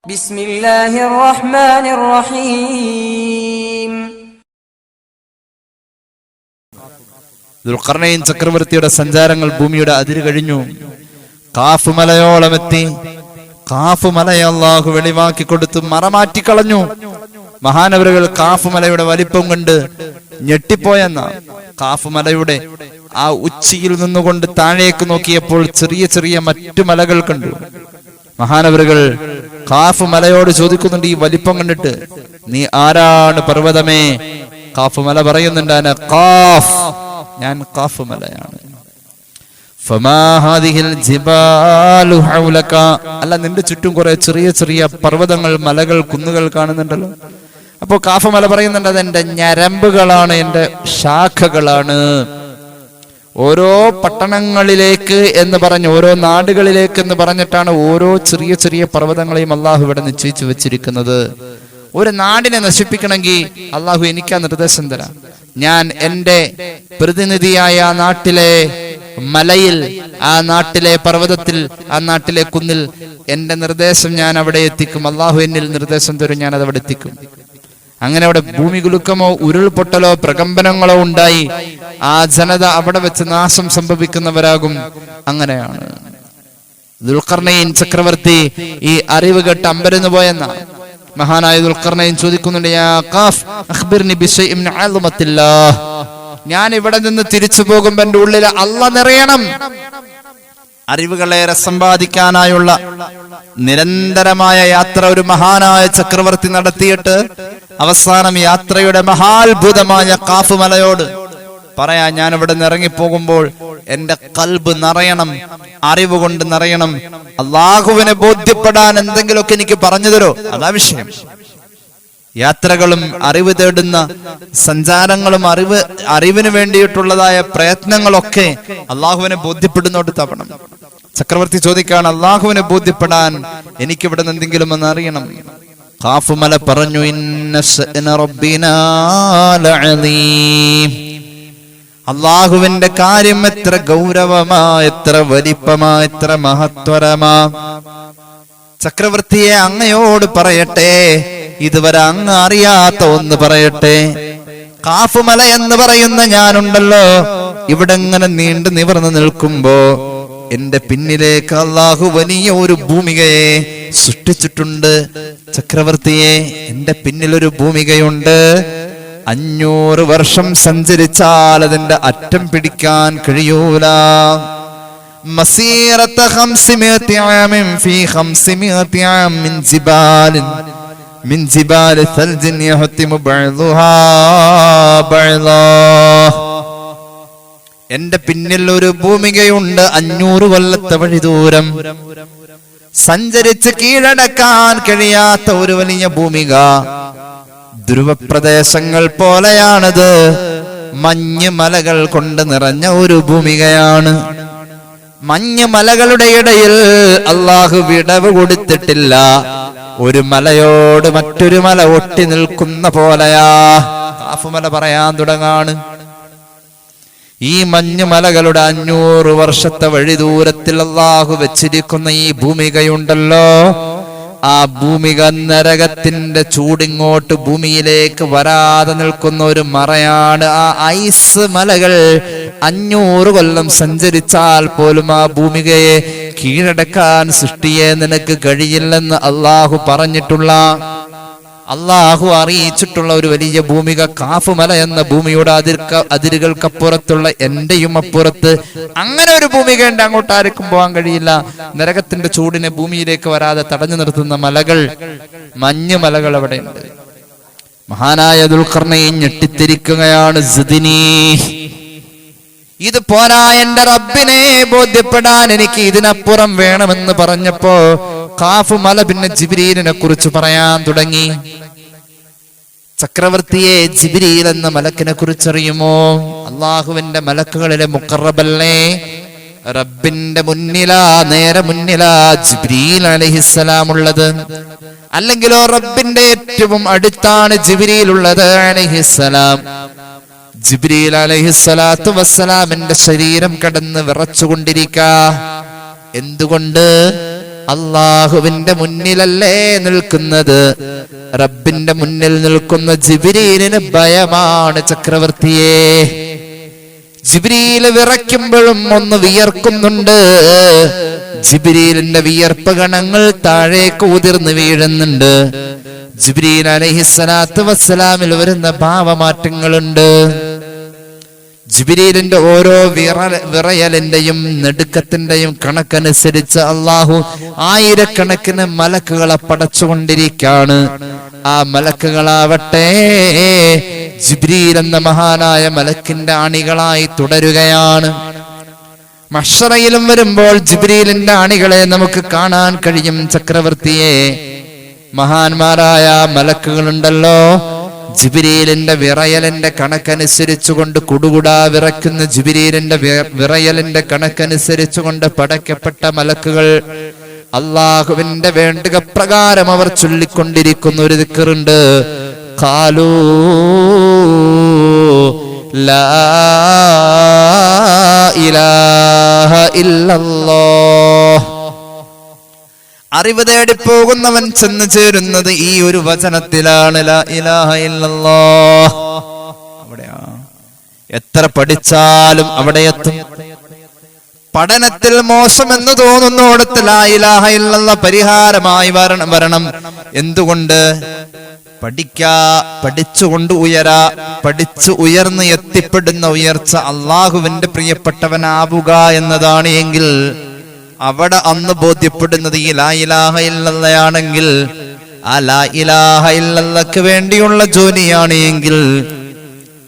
ബിസ്മില്ലാഹിർ റഹ്മാനിർ റഹീം. ദുൽഖർനൈൻ ചക്രവർത്തിയുടെ സഞ്ചാരങ്ങൾ ഭൂമിയുടെ അതിര് കഴിഞ്ഞു. കാഫ് മലയോളമെത്തി. കാഫ് മലയെ അല്ലാഹു വെളിവാക്കി കൊടുത്തു, മറമാറ്റിക്കളഞ്ഞു. മഹാനവരുകൾ കാഫ് മലയുടെ വലിപ്പം കണ്ട് ഞെട്ടിപ്പോയെന്ന. കാഫ് മലയുടെ ആ ഉച്ചിയിൽ നിന്നുകൊണ്ട് താഴേക്ക് നോക്കിയപ്പോൾ ചെറിയ ചെറിയ മറ്റു മലകൾ കണ്ടു. മഹാനവരുകൾ കാഫ് മലയോട് ചോദിക്കുന്നുണ്ട്, ഈ വലിപ്പം കണ്ടിട്ട് നീ ആരാണ് പർവ്വതമേ? കാഫ് മല പറയുന്നുണ്ട്, ഞാൻ കാഫ് മലയാണ്. അല്ല, നിന്റെ ചുറ്റും കുറെ ചെറിയ ചെറിയ പർവ്വതങ്ങൾ, മലകൾ, കുന്നുകൾ കാണുന്നുണ്ടല്ലോ. അപ്പോ കാഫ് മല പറയുന്നുണ്ട്, അതെന്റെ ഞരമ്പുകളാണ്, എന്റെ ശാഖകളാണ്. ഓരോ പട്ടണങ്ങളിലേക്ക് എന്ന് പറഞ്ഞ്, ഓരോ നാടുകളിലേക്ക് എന്ന് പറഞ്ഞിട്ടാണ് ഓരോ ചെറിയ ചെറിയ പർവ്വതങ്ങളെയും അള്ളാഹു ഇവിടെ നിശ്ചയിച്ചു വെച്ചിരിക്കുന്നത്. ഒരു നാടിനെ നശിപ്പിക്കണമെങ്കിൽ അള്ളാഹു എനിക്കാ നിർദ്ദേശം തരാം. ഞാൻ എന്റെ പ്രതിനിധിയായ ആ നാട്ടിലെ മലയിൽ, ആ നാട്ടിലെ പർവ്വതത്തിൽ, ആ നാട്ടിലെ കുന്നിൽ എന്റെ നിർദ്ദേശം ഞാൻ അവിടെ എത്തിക്കും. അള്ളാഹു എന്നിൽ നിർദ്ദേശം തരും, ഞാൻ അതവിടെ എത്തിക്കും. അങ്ങനെ അവിടെ ഭൂമി കുലുക്കമോ ഉരുൾപൊട്ടലോ പ്രകമ്പനങ്ങളോ ഉണ്ടായി ആ ജനത അവിടെ വെച്ച് നാശം സംഭവിക്കുന്നവരാകും. അങ്ങനെയാണ് ദുൽഖർനൈൻ ചക്രവർത്തി ഈ അറിവ് കേട്ട് അമ്പരന്ന് പോയെന്ന. മഹാനായ ദുൽഖർനൈൻ ചോദിക്കുന്നുണ്ട്, യാ ഖാഫ് അഖ്ബിർനി ബിശൈഇൻ മിൻ അൽമത്തില്ലാഹ്. ഞാൻ ഇവിടെ നിന്ന് തിരിച്ചു പോകുമ്പോൾ എന്റെ ഉള്ളിൽ അല്ലാഹ് നിറയണം. അറിവുകളേറെ സമ്പാദിക്കാനായുള്ള നിരന്തരമായ യാത്ര ഒരു മഹാനായ ചക്രവർത്തി നടത്തിയിട്ട് അവസാനം യാത്രയുടെ മഹാത്ഭുതമായ കാഫ് മലയോട് പറയാ, ഞാൻ ഇവിടെ നിന്ന് ഇറങ്ങിപ്പോകുമ്പോൾ എന്റെ കൽബ് നിറയണം, അറിവ് കൊണ്ട് നിറയണം. അള്ളാഹുവിനെ ബോധ്യപ്പെടാൻ എന്തെങ്കിലുമൊക്കെ എനിക്ക് പറഞ്ഞു തരോ? അതാ വിഷയം. യാത്രകളും അറിവ് തേടുന്ന സഞ്ചാരങ്ങളും അറിവിന് വേണ്ടിയിട്ടുള്ളതായ പ്രയത്നങ്ങളൊക്കെ അള്ളാഹുവിനെ ബോധ്യപ്പെടുന്നോടത്താവണം. ചക്രവർത്തി ചോദിക്കാണ്, അള്ളാഹുവിനെ ബോധ്യപ്പെടാൻ എനിക്കിവിടെ നിന്ന് എന്തെങ്കിലും ഒന്ന് അറിയണം. ഖാഫ് മല പറഞ്ഞു, ഇന്ന ശഅന റബ്ബിനാ ലഅദീം. അള്ളാഹുവിന്റെ കാര്യം എത്ര ഗൗരവമാ, എത്ര വലിപ്പമാ, എത്ര മഹത്വരമാ. ചക്രവർത്തിയെ അങ്ങയോട് പറയട്ടെ, ഇതുവരെ അങ്ങ് അറിയാത്ത ഒന്ന് പറയട്ടെ. കാഫ് മല എന്ന് പറയുന്ന ഞാനുണ്ടല്ലോ, ഇവിടെ ഇങ്ങനെ നീണ്ടു നിവർന്നു നിൽക്കുമ്പോ എന്റെ പിന്നിലേക്ക് അള്ളാഹു വലിയ ഒരു ഭൂമികയെ സൃഷ്ടിച്ചിട്ടുണ്ട്. ചക്രവർത്തിയെ, എന്റെ പിന്നിലൊരു ഭൂമികയുണ്ട്. 500 വർഷം സഞ്ചരിച്ചാൽ അതിന്റെ അറ്റം പിടിക്കാൻ കഴിയൂല. മസീറത 500 ആമിൻ ഫീ 500 ആം മിൻ ജിബാൽ സൽജിൻ യഹ്തിമു ബഅ്ദുഹാ ബഅ്ദാ. എന്റെ പിന്നിൽ ഒരു ഭൂമികയുണ്ട്. 500 കൊല്ലത്തെ വഴി ദൂരം സഞ്ചരിച്ച് കീഴടക്കാൻ കഴിയാത്ത ഒരു വലിയ ഭൂമിക. ധ്രുവപ്രദേശങ്ങൾ പോലെയാണത്. മഞ്ഞ് മലകൾ കൊണ്ട് നിറഞ്ഞ ഒരു ഭൂമികയാണ്. മഞ്ഞ് മലകളുടെ ഇടയിൽ അള്ളാഹു വിടവ് കൊടുത്തിട്ടില്ല. ഒരു മലയോട് മറ്റൊരു മല ഒട്ടി നിൽക്കുന്ന പോലെയാ. കാഫ് മല പറയാൻ തുടങ്ങാണ്, ഈ മഞ്ഞുമലകളുടെ 500 വർഷത്തെ വഴി ദൂരത്തിൽ അള്ളാഹു വെച്ചിരിക്കുന്ന ഈ ഭൂമികയുണ്ടല്ലോ, ആ ഭൂമിക നരകത്തിന്റെ ചൂടിങ്ങോട്ട് ഭൂമിയിലേക്ക് വരാതെ നിൽക്കുന്ന ഒരു മറയാണ്. ആ ഐസ് മലകൾ 500 കൊല്ലം സഞ്ചരിച്ചാൽ പോലും ആ ഭൂമികയെ കീഴടക്കാൻ സൃഷ്ടിയെ നിനക്ക് കഴിയില്ലെന്ന് അള്ളാഹു പറഞ്ഞിട്ടുള്ള, അള്ളാഹു അറിയിച്ചിട്ടുള്ള ഒരു വലിയ ഭൂമിക കാഫ് മല എന്ന ഭൂമിയുടെ അതിരുകൾക്കപ്പുറത്തുള്ള എന്റെയും അപ്പുറത്ത് അങ്ങനെ ഒരു ഭൂമിക ഉണ്ട്. അങ്ങോട്ട് ആർക്കും പോകാൻ കഴിയില്ല. നരകത്തിന്റെ ചൂടിനെ ഭൂമിയിലേക്ക് വരാതെ തടഞ്ഞു നിർത്തുന്ന മലകൾ, മഞ്ഞ് മലകൾ അവിടെ ഉണ്ട്. മഹാനായ ദുൽഖർനൈൻ ഞെട്ടിത്തിരിക്കുകയാണ്. സിദ്നി, ഇത് പോരാ, എന്റെ റബ്ബിനെ ബോധ്യപ്പെടാൻ എനിക്ക് ഇതിനപ്പുറം വേണമെന്ന് പറഞ്ഞപ്പോ കാഫ് മല പിന്നെ ജിബ്രീലിനെ കുറിച്ച് പറയാൻ തുടങ്ങി. ചക്രവർത്തിയെ, ജിബ്രീൽ എന്ന മലക്കിനെ കുറിച്ചറിയുമോ? അള്ളാഹുവിന്റെ മലക്കുകളിലെ മുഖറബല്ലേ. റബ്ബിന്റെ മുന്നിലാ, നേരെ മുന്നിലാ ജിബ്രീൽ അലൈഹിസ്സലാം ഉള്ളത്. അല്ലെങ്കിലോ റബ്ബിന്റെ ഏറ്റവും അടുത്താണ് ജിബ്രീൽ ഉള്ളത് അലൈഹിസ്സലാം. ജിബ്രീൽ അലൈഹിസ്സലാത്തു വസ്സലാമിന്റെ ശരീരം കടന്ന് വിറച്ചുകൊണ്ടിരിക്ക. എന്തുകൊണ്ട്? അള്ളാഹുവിന്റെ മുന്നിലല്ലേ നിൽക്കുന്നത്. റബ്ബിന്റെ മുന്നിൽ നിൽക്കുന്ന ജിബ്രീലിന് ഭയമാണ് ചക്രവർത്തിയെ. ജിബ്രീൽ വിറയ്ക്കുമ്പോഴും ഒന്ന് വിയർക്കുന്നുണ്ട്. ജിബ്രീലിന്റെ വിയർപ്പ് കണങ്ങൾ താഴേക്ക് ഉതിർന്ന് വീഴുന്നുണ്ട്. ജിബ്രീൽ അലൈഹിസ്സലാത്തു വസ്സലാമിൽ വരുന്ന ഭാവമാറ്റങ്ങളുണ്ട്. ജിബ്രീലിന്റെ ഓരോ വിറയലിന്റെയും നെടുക്കത്തിന്റെയും കണക്കനുസരിച്ച് അള്ളാഹു ആയിരക്കണക്കിന് മലക്കുകളെ പടച്ചുകൊണ്ടിരിക്കാണ്. ആ മലക്കുകളാവട്ടെ ജിബ്രീൽ എന്ന മഹാനായ മലക്കിന്റെ അണികളായി തുടരുകയാണ്. മഹ്ശറയിലും വരുമ്പോൾ ജിബ്രീലിന്റെ അണികളെ നമുക്ക് കാണാൻ കഴിയും. ചക്രവർത്തിയെ, മഹാന്മാരായ മലക്കുകളുണ്ടല്ലോ, ജിബ്രീലിന്റെ വിറയലിന്റെ കണക്കനുസരിച്ചുകൊണ്ട് കുടുകുടാ വിറയ്ക്കുന്ന ജിബ്രീലിന്റെ വിറയലിന്റെ കണക്കനുസരിച്ചുകൊണ്ട് പടയ്ക്കപ്പെട്ട മലക്കുകൾ അള്ളാഹുവിന്റെ വേണ്ടുക പ്രകാരം അവർ ചൊല്ലിക്കൊണ്ടിരിക്കുന്ന ഒരു ദിക്റുണ്ട്. ഖാലൂ ലാ ഇലാഹ ഇല്ലല്ലാഹ്. അറിവ് തേടി പോകുന്നവൻ ചെന്ന് ചേരുന്നത് ഈ ഒരു വചനത്തിലാണ്, ലാ ഇലാഹ ഇല്ലല്ലാഹ്. അവിടെയാ എത്ര പഠിച്ചാലും അവിടെ എത്തും. പഠനത്തിൽ മോശമെന്ന് തോന്നുന്നോടത്ത് ലാ ഇലാഹ ഇല്ലല്ലാഹ് പരിഹാരമായി വരണം. എന്തുകൊണ്ട്? പഠിച്ചുകൊണ്ട് പഠിച്ചു ഉയർന്ന് എത്തിപ്പെടുന്ന ഉയർച്ച അള്ളാഹുവിന്റെ പ്രിയപ്പെട്ടവനാവുക എന്നതാണ്. എങ്കിൽ അവിടെ അന്ന് ബോധ്യപ്പെടുന്നത് ഈ ലാ ഇലാഹ ഇല്ലല്ലാഹയാണെങ്കിൽ, ആ ലാ ഇലാഹ ഇല്ലല്ലാഹ്ക്ക് വേണ്ടിയുള്ള ജോലിയാണ് എങ്കിൽ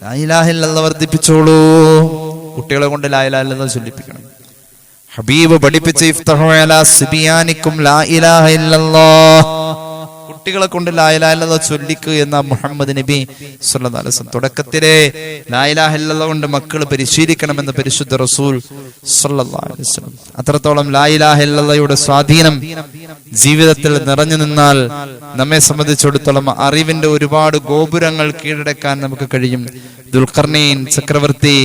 ലാ ഇലാഹ ഇല്ലല്ലാഹ് വർദ്ധിപ്പിച്ചോളൂ. കുട്ടികളെ കൊണ്ട് ലാ ഇലാഹ ഇല്ലല്ലാഹ് ചൊല്ലിപ്പിക്കണം. ഹബീബ് പഠിപ്പിച്ച ഇഫ്തഹു അലാ സിബിയാനിക്കും ലാ ഇലാഹ ഇല്ലല്ലാഹ്. കുട്ടികളെ കൊണ്ട് ലാ ഇലാഹ ഇല്ലല്ലാഹ് ചൊല്ലിക്കുക എന്ന മുഹമ്മദ് നബി സ്വല്ലല്ലാഹു അലൈഹി വസല്ലം തുടക്കത്തിലെ ലാ ഇലാഹ ഇല്ലല്ലാഹ് കൊണ്ട് മക്കൾ പരിശീലിക്കണമെന്ന് പരിശുദ്ധ റസൂൽ സ്വല്ലല്ലാഹു അലൈഹി വസല്ലം. അത്രത്തോളം ലാ ഇലാഹ ഇല്ലല്ലാഹയുടെ സ്വാധീനം ജീവിതത്തിൽ നിറഞ്ഞു നിന്നാൽ നമ്മെ സംബന്ധിച്ചിടത്തോളം അറിവിന്റെ ഒരുപാട് ഗോപുരങ്ങൾ കീഴടക്കാൻ നമുക്ക് കഴിയും. ദുൽഖർനൈൻ ചക്രവർത്തി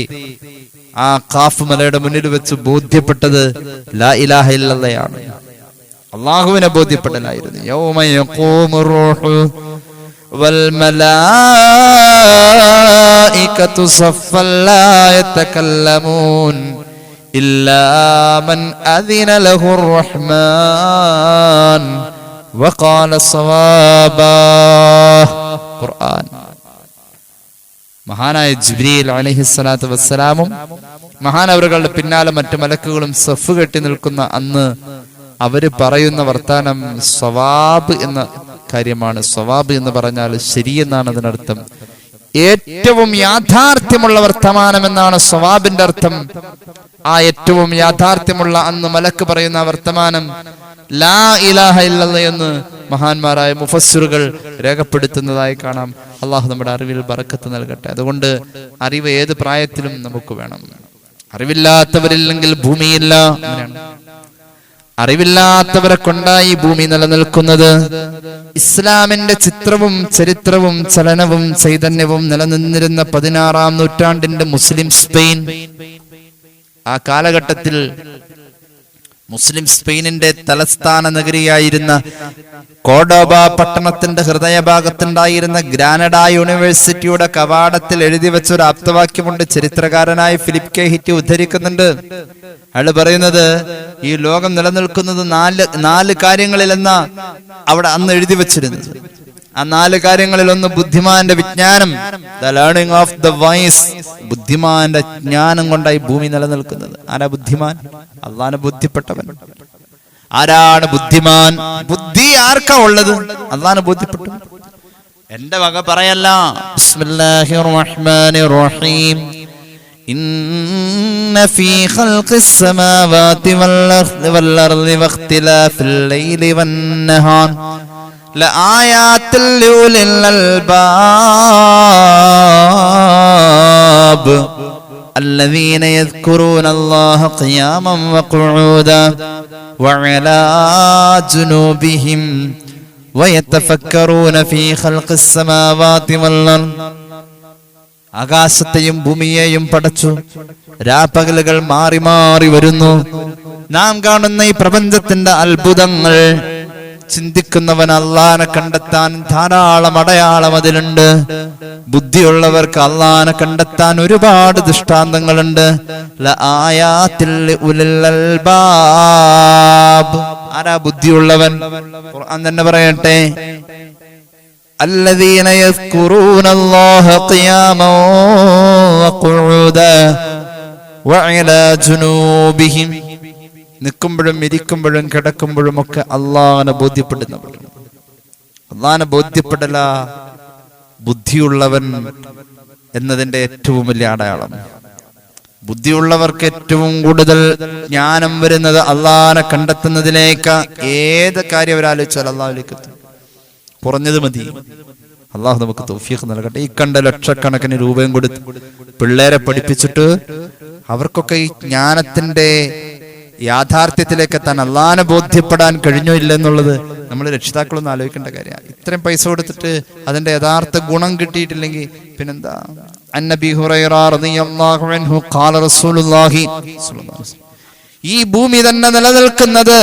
ആ ഖാഫ് മലയുടെ മുന്നിൽ വെച്ച് ബോധ്യപ്പെട്ടത് ലാ ഇലാഹ ഇല്ലല്ലാഹയാണ്. അള്ളാഹുവിനെ ബോധ്യപ്പെടലായിരുന്നു. യൗമ യഖൂമുർ റൂഹു വൽ മലായികതു സഫ്ഫൻ ലാ യതകല്ലമൂൻ ഇല്ലാ മൻ അദിന ലഹുർ റഹ്മാൻ വഖാല സവാബാ. ഖുർആൻ. മഹാനായ ജിബ്രീൽ അലൈഹിസ്സലാത്തു വസ്സലാമും മഹാനവറുകളുടെ പിന്നാലെ മറ്റു മലക്കുകളും സഫ് കെട്ടി നിൽക്കുന്ന അന്ന് അവര് പറയുന്ന വർത്താനം സവാബ് എന്ന കാര്യമാണ്. സവാബ് എന്ന് പറഞ്ഞാൽ ശരിയെന്നാണ് അതിനർത്ഥം. ഏറ്റവും യാഥാർത്ഥ്യമുള്ള വർത്തമാനം എന്നാണ് സവാബിന്റെ അർത്ഥം. ആ ഏറ്റവും യാഥാർത്ഥ്യമുള്ള അന്ന് മലക്ക് പറയുന്ന വർത്തമാനം ലാ ഇലാഹ ഇല്ലല്ലാഹ് എന്ന് മഹാന്മാരായ മുഫസ്സിറുകൾ രേഖപ്പെടുത്തുന്നതായി കാണാം. അള്ളാഹു നമ്മുടെ അറിവിൽ ബറക്കത്ത് നൽകട്ടെ. അതുകൊണ്ട് അറിവ് ഏത് പ്രായത്തിലും നമുക്ക് വേണം. അറിവില്ലാത്തവരില്ലെങ്കിൽ ഭൂമിയില്ല. അറിവില്ലാത്തവരെ കൊണ്ടായി ഭൂമി നിലനിൽക്കുന്നത്. ഇസ്ലാമിന്റെ ചിത്രവും ചരിത്രവും ചലനവും ചൈതന്യവും നിലനിന്നിരുന്ന 16-ാം നൂറ്റാണ്ടിന്റെ മുസ്ലിം സ്പെയിൻ, ആ കാലഘട്ടത്തിൽ മുസ്ലിം സ്പെയിനിന്റെ തലസ്ഥാന നഗരിയായിരുന്ന കോർഡോബ പട്ടണത്തിന്റെ ഹൃദയഭാഗത്തുണ്ടായിരുന്ന ഗ്രാനഡ യൂണിവേഴ്സിറ്റിയുടെ കവാടത്തിൽ എഴുതി വെച്ച ഒരു ആപ്തവാക്യമുണ്ട്. ചരിത്രകാരനായ ഫിലിപ്പ് കെ ഹിറ്റ് ഉദ്ധരിക്കുന്നുണ്ട്. അയാൾ പറയുന്നത് ഈ ലോകം നിലനിൽക്കുന്നത് നാല് കാര്യങ്ങളിലെന്ന അവിടെ അന്ന് എഴുതി വെച്ചിരുന്നത്. ആ 4 കാര്യങ്ങളിൽ ഒന്ന് ബുദ്ധിമാന്റെ വിജ്ഞാനം, the learning of the wise. ബുദ്ധിമാന്റെ ജ്ഞാനം കൊണ്ടായി ഭൂമി നിലനിൽക്കുന്നത്. ആരാ ബുദ്ധിമാൻ? അള്ളാഹുവിനെ ബോധ്യപ്പെട്ടവൻ. ആരാണ് ബുദ്ധിമാൻ? ബുദ്ധി ആർക്കാ ഉള്ളത്? അള്ളാഹുവിനെ ബോധ്യപ്പെട്ടു. എന്റെ വക പറയല്ല. ബിസ്മില്ലാഹിർ റഹ്മാനിർ റഹീം. ഇന്ന ഫീ ഖൽഖിസ് സമാവാതി വൽ അർളി വഖ്തിലാഫിൽ ലൈലി വന്നഹാർ ലആയാത്തിൽ ലിഉലിൽ അൽബാബ് الذين يذكرون الله قياما وقعودا وعلى جنوبهم ويتفكرون في خلق السماوات والأرض. ആകാശത്തെയും ഭൂമിയെയും പടച്ചു. രാപ്പകലുകൾ മാറി മാറി വരുന്നു. നാം കാണുന്ന ഈ പ്രപഞ്ചത്തിന്റെ അത്ഭുതങ്ങൾ ചിന്തിക്കുന്നവൻ അള്ളാനെ കണ്ടെത്താൻ ധാരാളം അടയാളം അതിലുണ്ട്. ബുദ്ധിയുള്ളവർക്ക് അള്ളാനെ കണ്ടെത്താൻ ഒരുപാട് ദൃഷ്ടാന്തങ്ങളുണ്ട്. ആരാ ബുദ്ധിയുള്ളവൻ? ഖുർആൻ തന്നെ പറയട്ടെ, الذين يذكرون الله قياما وقعودا وعلى جنوبهم. നിൽക്കുമ്പോഴും ഇരിക്കുമ്പോഴും കിടക്കുമ്പോഴും ഒക്കെ അള്ളാഹനെ ബോധ്യപ്പെടുന്നവർ. അള്ളാഹനെ ബോധ്യപ്പെടല ബുദ്ധിയുള്ളവൻ എന്നതിന്റെ ഏറ്റവും വലിയ അടയാളം. ബുദ്ധിയുള്ളവർക്ക് ഏറ്റവും കൂടുതൽ ജ്ഞാനം വരുന്നത് അള്ളാഹനെ കണ്ടെത്തുന്നതിലേക്ക്. ഏത് കാര്യം അവരാലോചിച്ചാൽ അള്ളാഹുലേക്ക് എത്തും. കുറഞ്ഞത് മതി. അള്ളാഹു നമുക്ക് തൗഫീഖ് നൽകട്ടെ. ഈ കണ്ട ലക്ഷക്കണക്കിന് രൂപയും കൊടുത്ത് പിള്ളേരെ പഠിപ്പിച്ചിട്ട് അവർക്കൊക്കെ ഈ ജ്ഞാനത്തിന്റെ യാഥാർത്ഥ്യത്തിലേക്ക് എത്താൻ അള്ളാഹനെ ബോധ്യപ്പെടാൻ കഴിഞ്ഞോ ഇല്ലെന്നുള്ളത് നമ്മൾ രക്ഷിതാക്കളൊന്നും ആലോചിക്കേണ്ട കാര്യമാണ്. ഇത്രയും പൈസ കൊടുത്തിട്ട് അതിന്റെ യഥാർത്ഥ ഗുണം കിട്ടിയിട്ടില്ലെങ്കിൽ പിന്നെന്താ? അന്നബി ഹുറൈറ റളിയല്ലാഹു അൻഹു ഖാല റസൂലുള്ളാഹി സ്വല്ലല്ലാഹു അലൈഹി വസല്ലം, ഈ ഭൂമി തന്നെ നിലനിൽക്കുന്നത്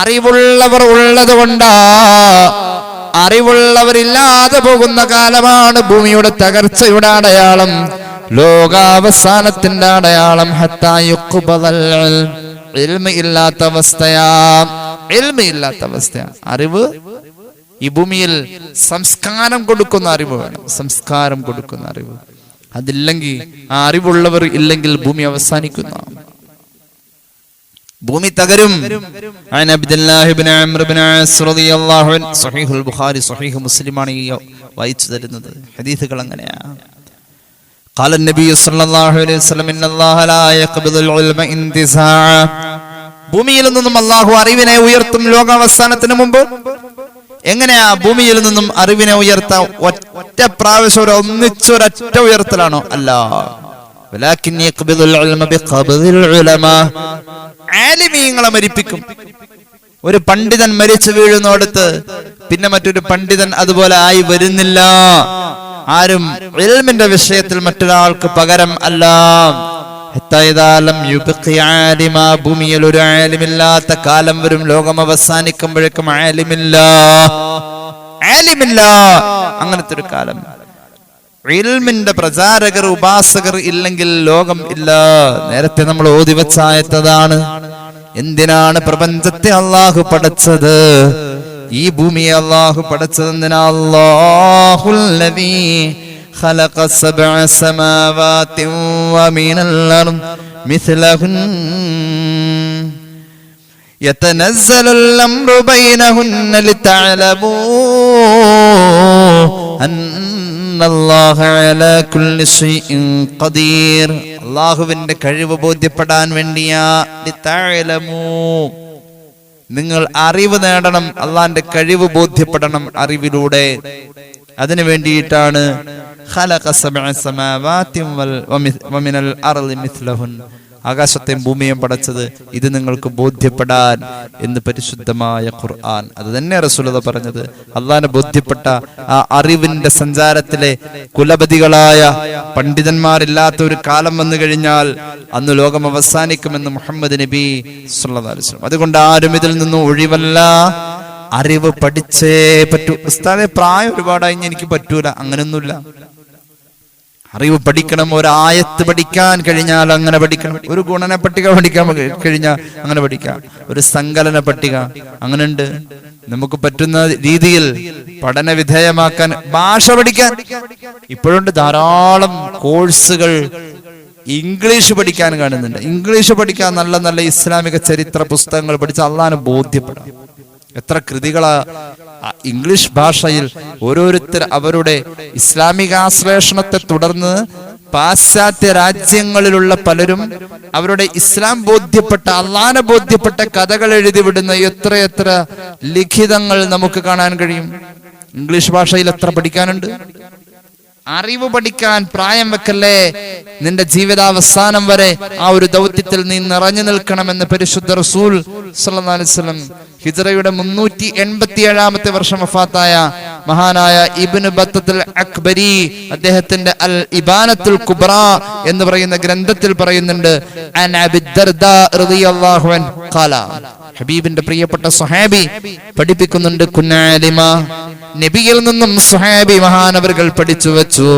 അറിവുള്ളവർ ഉള്ളത് കൊണ്ടാ. അറിവുള്ളവരില്ലാതെ പോകുന്ന കാലമാണ് ഭൂമിയുടെ തകർച്ചയുടെ അടയാളം, ലോകാവസാനത്തിന്റെ അടയാളം. ഹത്താ യുഖ്ബദൽ ഇൽമ് ഇല്ലാത്ത അവസ്ഥയാ. ഇൽമ് ഇല്ലാത്ത അവസ്ഥയാ. അറിവ് ഈ ഭൂമിയിൽ സംസ്കാരം കൊടുക്കുന്ന അറിവ് വേണം. സംസ്കാരം കൊടുക്കുന്ന അറിവ് അതില്ലെങ്കിൽ, ആ അറിവുള്ളവർ ഇല്ലെങ്കിൽ ഭൂമി അവസാനിക്കുന്ന, ഭൂമി തകരും. അബ്ദുല്ലാഹി ഇബ്നു അംർ ഇബ്നു ആസ് റളിയല്ലാഹു അൻഹു സ്വഹീഹുൽ ബുഖാരി സ്വഹീഹ് മുസ്ലിമാണ് ഈ വായിച്ചു തരുന്നത്. ഹദീസുകൾ അങ്ങനെയാ. ഖാല നബി സല്ലല്ലാഹു അലൈഹി വസല്ലം ഇന്നല്ലാഹ ലാ യഖ്ബിദുൽ ഇൽമ ഇന്തിസാഅ. ഭൂമിയിൽ നിന്നും അല്ലാഹു അറിവിനെ ഉയർത്തും ലോകാവസാനത്തിന് മുമ്പ്. എങ്ങനെയാ ഭൂമിയിൽ നിന്നും അറിവിനെ ഉയർത്താ? ഒറ്റ പ്രാവശ്യം ഒന്നിച്ചൊരൊറ്റ ഉയർത്തലാണോ? അല്ല. വലാകിൻ യഖ്ബിദുൽ ഇൽമ ബിഖബ്ദിൽ ഉലമാ. ആലിമീങ്ങളെ മരിപ്പിക്കും. ഒരു പണ്ഡിതൻ മരിച്ചു വീഴുന്നോടത്ത് പിന്നെ മറ്റൊരു പണ്ഡിതൻ അതുപോലെ ആയി വരുന്നില്ല. ആരും ഇൽമിന്റെ വിഷയത്തിൽ മറ്റൊരാൾക്ക് പകരം അല്ല. ഭൂമിയിൽ ഒരു ആലിമില്ലാത്ത കാലം വരും. ലോകം അവസാനിക്കുമ്പോഴേക്കും ആലിമില്ല. അങ്ങനത്തെ ഒരു കാലം. ഇൽമിന്റെ പ്രചാരകർ, ഉപാസകർ ഇല്ലെങ്കിൽ ലോകം ഇല്ല. നേരത്തെ നമ്മൾ ഓതി വച്ചായത്തതാണ്. എന്തിനാണ് പ്രപഞ്ചത്തെ അള്ളാഹു പടച്ചത്? ഈ ഭൂമിയെ അള്ളാഹു പടച്ചത് എന്തിനാ? അല്ലാഹുല്ലദീ ഖലഖ സബ്അ സമാവാതി വമിനൽ അർദ് മിസ്ലഹുൻ യതനസ്സലുൽ അംറു ബൈനഹുന്ന ലിതഅലമൂ അല്ലാഹുവിന്റെ കഴിവ് ബോധ്യപ്പെടാൻ വേണ്ടിയാ. നിങ്ങൾ അറിവ് നേടണം, അള്ളാന്റെ കഴിവ് ബോധ്യപ്പെടണം അറിവിലൂടെ. അതിനു വേണ്ടിയിട്ടാണ് ആകാശത്തെയും ഭൂമിയും പടച്ചത്. ഇത് നിങ്ങൾക്ക് ബോധ്യപ്പെടാൻ എന്ന് പരിശുദ്ധമായ ഖുർആൻ. അത് തന്നെ റസൂലുള്ളാഹി പറഞ്ഞത്. അള്ളാഹനെ ബോധ്യപ്പെട്ട ആ അറിവിന്റെ സഞ്ചാരത്തിലെ കുലപതികളായ പണ്ഡിതന്മാരില്ലാത്ത ഒരു കാലം വന്നു കഴിഞ്ഞാൽ അന്ന് ലോകം അവസാനിക്കുമെന്ന് മുഹമ്മദ് നബി സ്വല്ലല്ലാഹു അലൈഹി വസല്ലം. അതുകൊണ്ട് ആരും ഇതിൽ നിന്നും ഒഴിവല്ല. അറിവ് പഠിച്ചേ പറ്റൂ. ഉസ്താദേ പ്രായം ഒരുപാടായി എനിക്ക് പറ്റൂല, അങ്ങനെയൊന്നുമില്ല. അറിവ് പഠിക്കണം. ഒരായത്ത് പഠിക്കാൻ കഴിഞ്ഞാൽ അങ്ങനെ പഠിക്കണം. ഒരു ഗുണന പട്ടിക പഠിക്കാൻ കഴിഞ്ഞാൽ അങ്ങനെ പഠിക്കാം. ഒരു സങ്കലന പട്ടിക അങ്ങനെയുണ്ട്. നമുക്ക് പറ്റുന്ന രീതിയിൽ പഠന വിധേയമാക്കാൻ, ഭാഷ പഠിക്കാൻ ഇപ്പോഴുണ്ട് ധാരാളം കോഴ്സുകൾ. ഇംഗ്ലീഷ് പഠിക്കാൻ കാണുന്നുണ്ട്. ഇംഗ്ലീഷ് പഠിക്കാൻ നല്ല നല്ല ഇസ്ലാമിക ചരിത്ര പുസ്തകങ്ങൾ പഠിച്ച് അള്ളാഹനെ ബോധ്യപ്പെടാം. എത്ര കൃതികളാ ഇംഗ്ലീഷ് ഭാഷയിൽ. ഓരോരുത്തർ അവരുടെ ഇസ്ലാമിക ആശ്ലേഷണത്തെ തുടർന്ന് പാശ്ചാത്യ രാജ്യങ്ങളിലുള്ള പലരും അവരുടെ ഇസ്ലാം ബോധ്യപ്പെട്ട, അള്ളാഹനെ ബോധ്യപ്പെട്ട കഥകൾ എഴുതി വിടുന്ന എത്രയെത്ര ലിഖിതങ്ങൾ നമുക്ക് കാണാൻ കഴിയും. ഇംഗ്ലീഷ് ഭാഷയിൽ എത്ര പഠിക്കാനുണ്ട്. അറിവ് പഠിക്കാൻ പ്രായം വെക്കല്ലേ. നിന്റെ ജീവിതാവസാനം വരെ ആ ഒരു ദൗത്യത്തിൽ നീ നിറഞ്ഞു നിൽക്കണമെന്ന് പരിശുദ്ധ റസൂൽ സല്ലല്ലാഹു അലൈഹി വസല്ലം ഹിജ്റയുടെ 387-ാമത്തെ വർഷം വഫാത്തായ മഹാനായ ഇബ്നു ബത്തത്തുൽ അക്ബരി അദ്ദേഹത്തിന്റെ അൽ ഇബാനത്തുൽ കുബ്ര എന്ന് പറയുന്ന ഗ്രന്ഥത്തിൽ പറയുന്നുണ്ട്, അൻ അബി ദർദാ റളിയല്ലാഹു അൻഹു ഖാല, ഹബീബിന്റെ പ്രിയപ്പെട്ട സ്വഹാബി പഠിപ്പിക്കുന്നുണ്ട്, കുന്നാലിമ, നബിയിൽ നിന്നും സ്വഹാബി മഹാനവറുകൾ പഠിച്ചു വെച്ചു,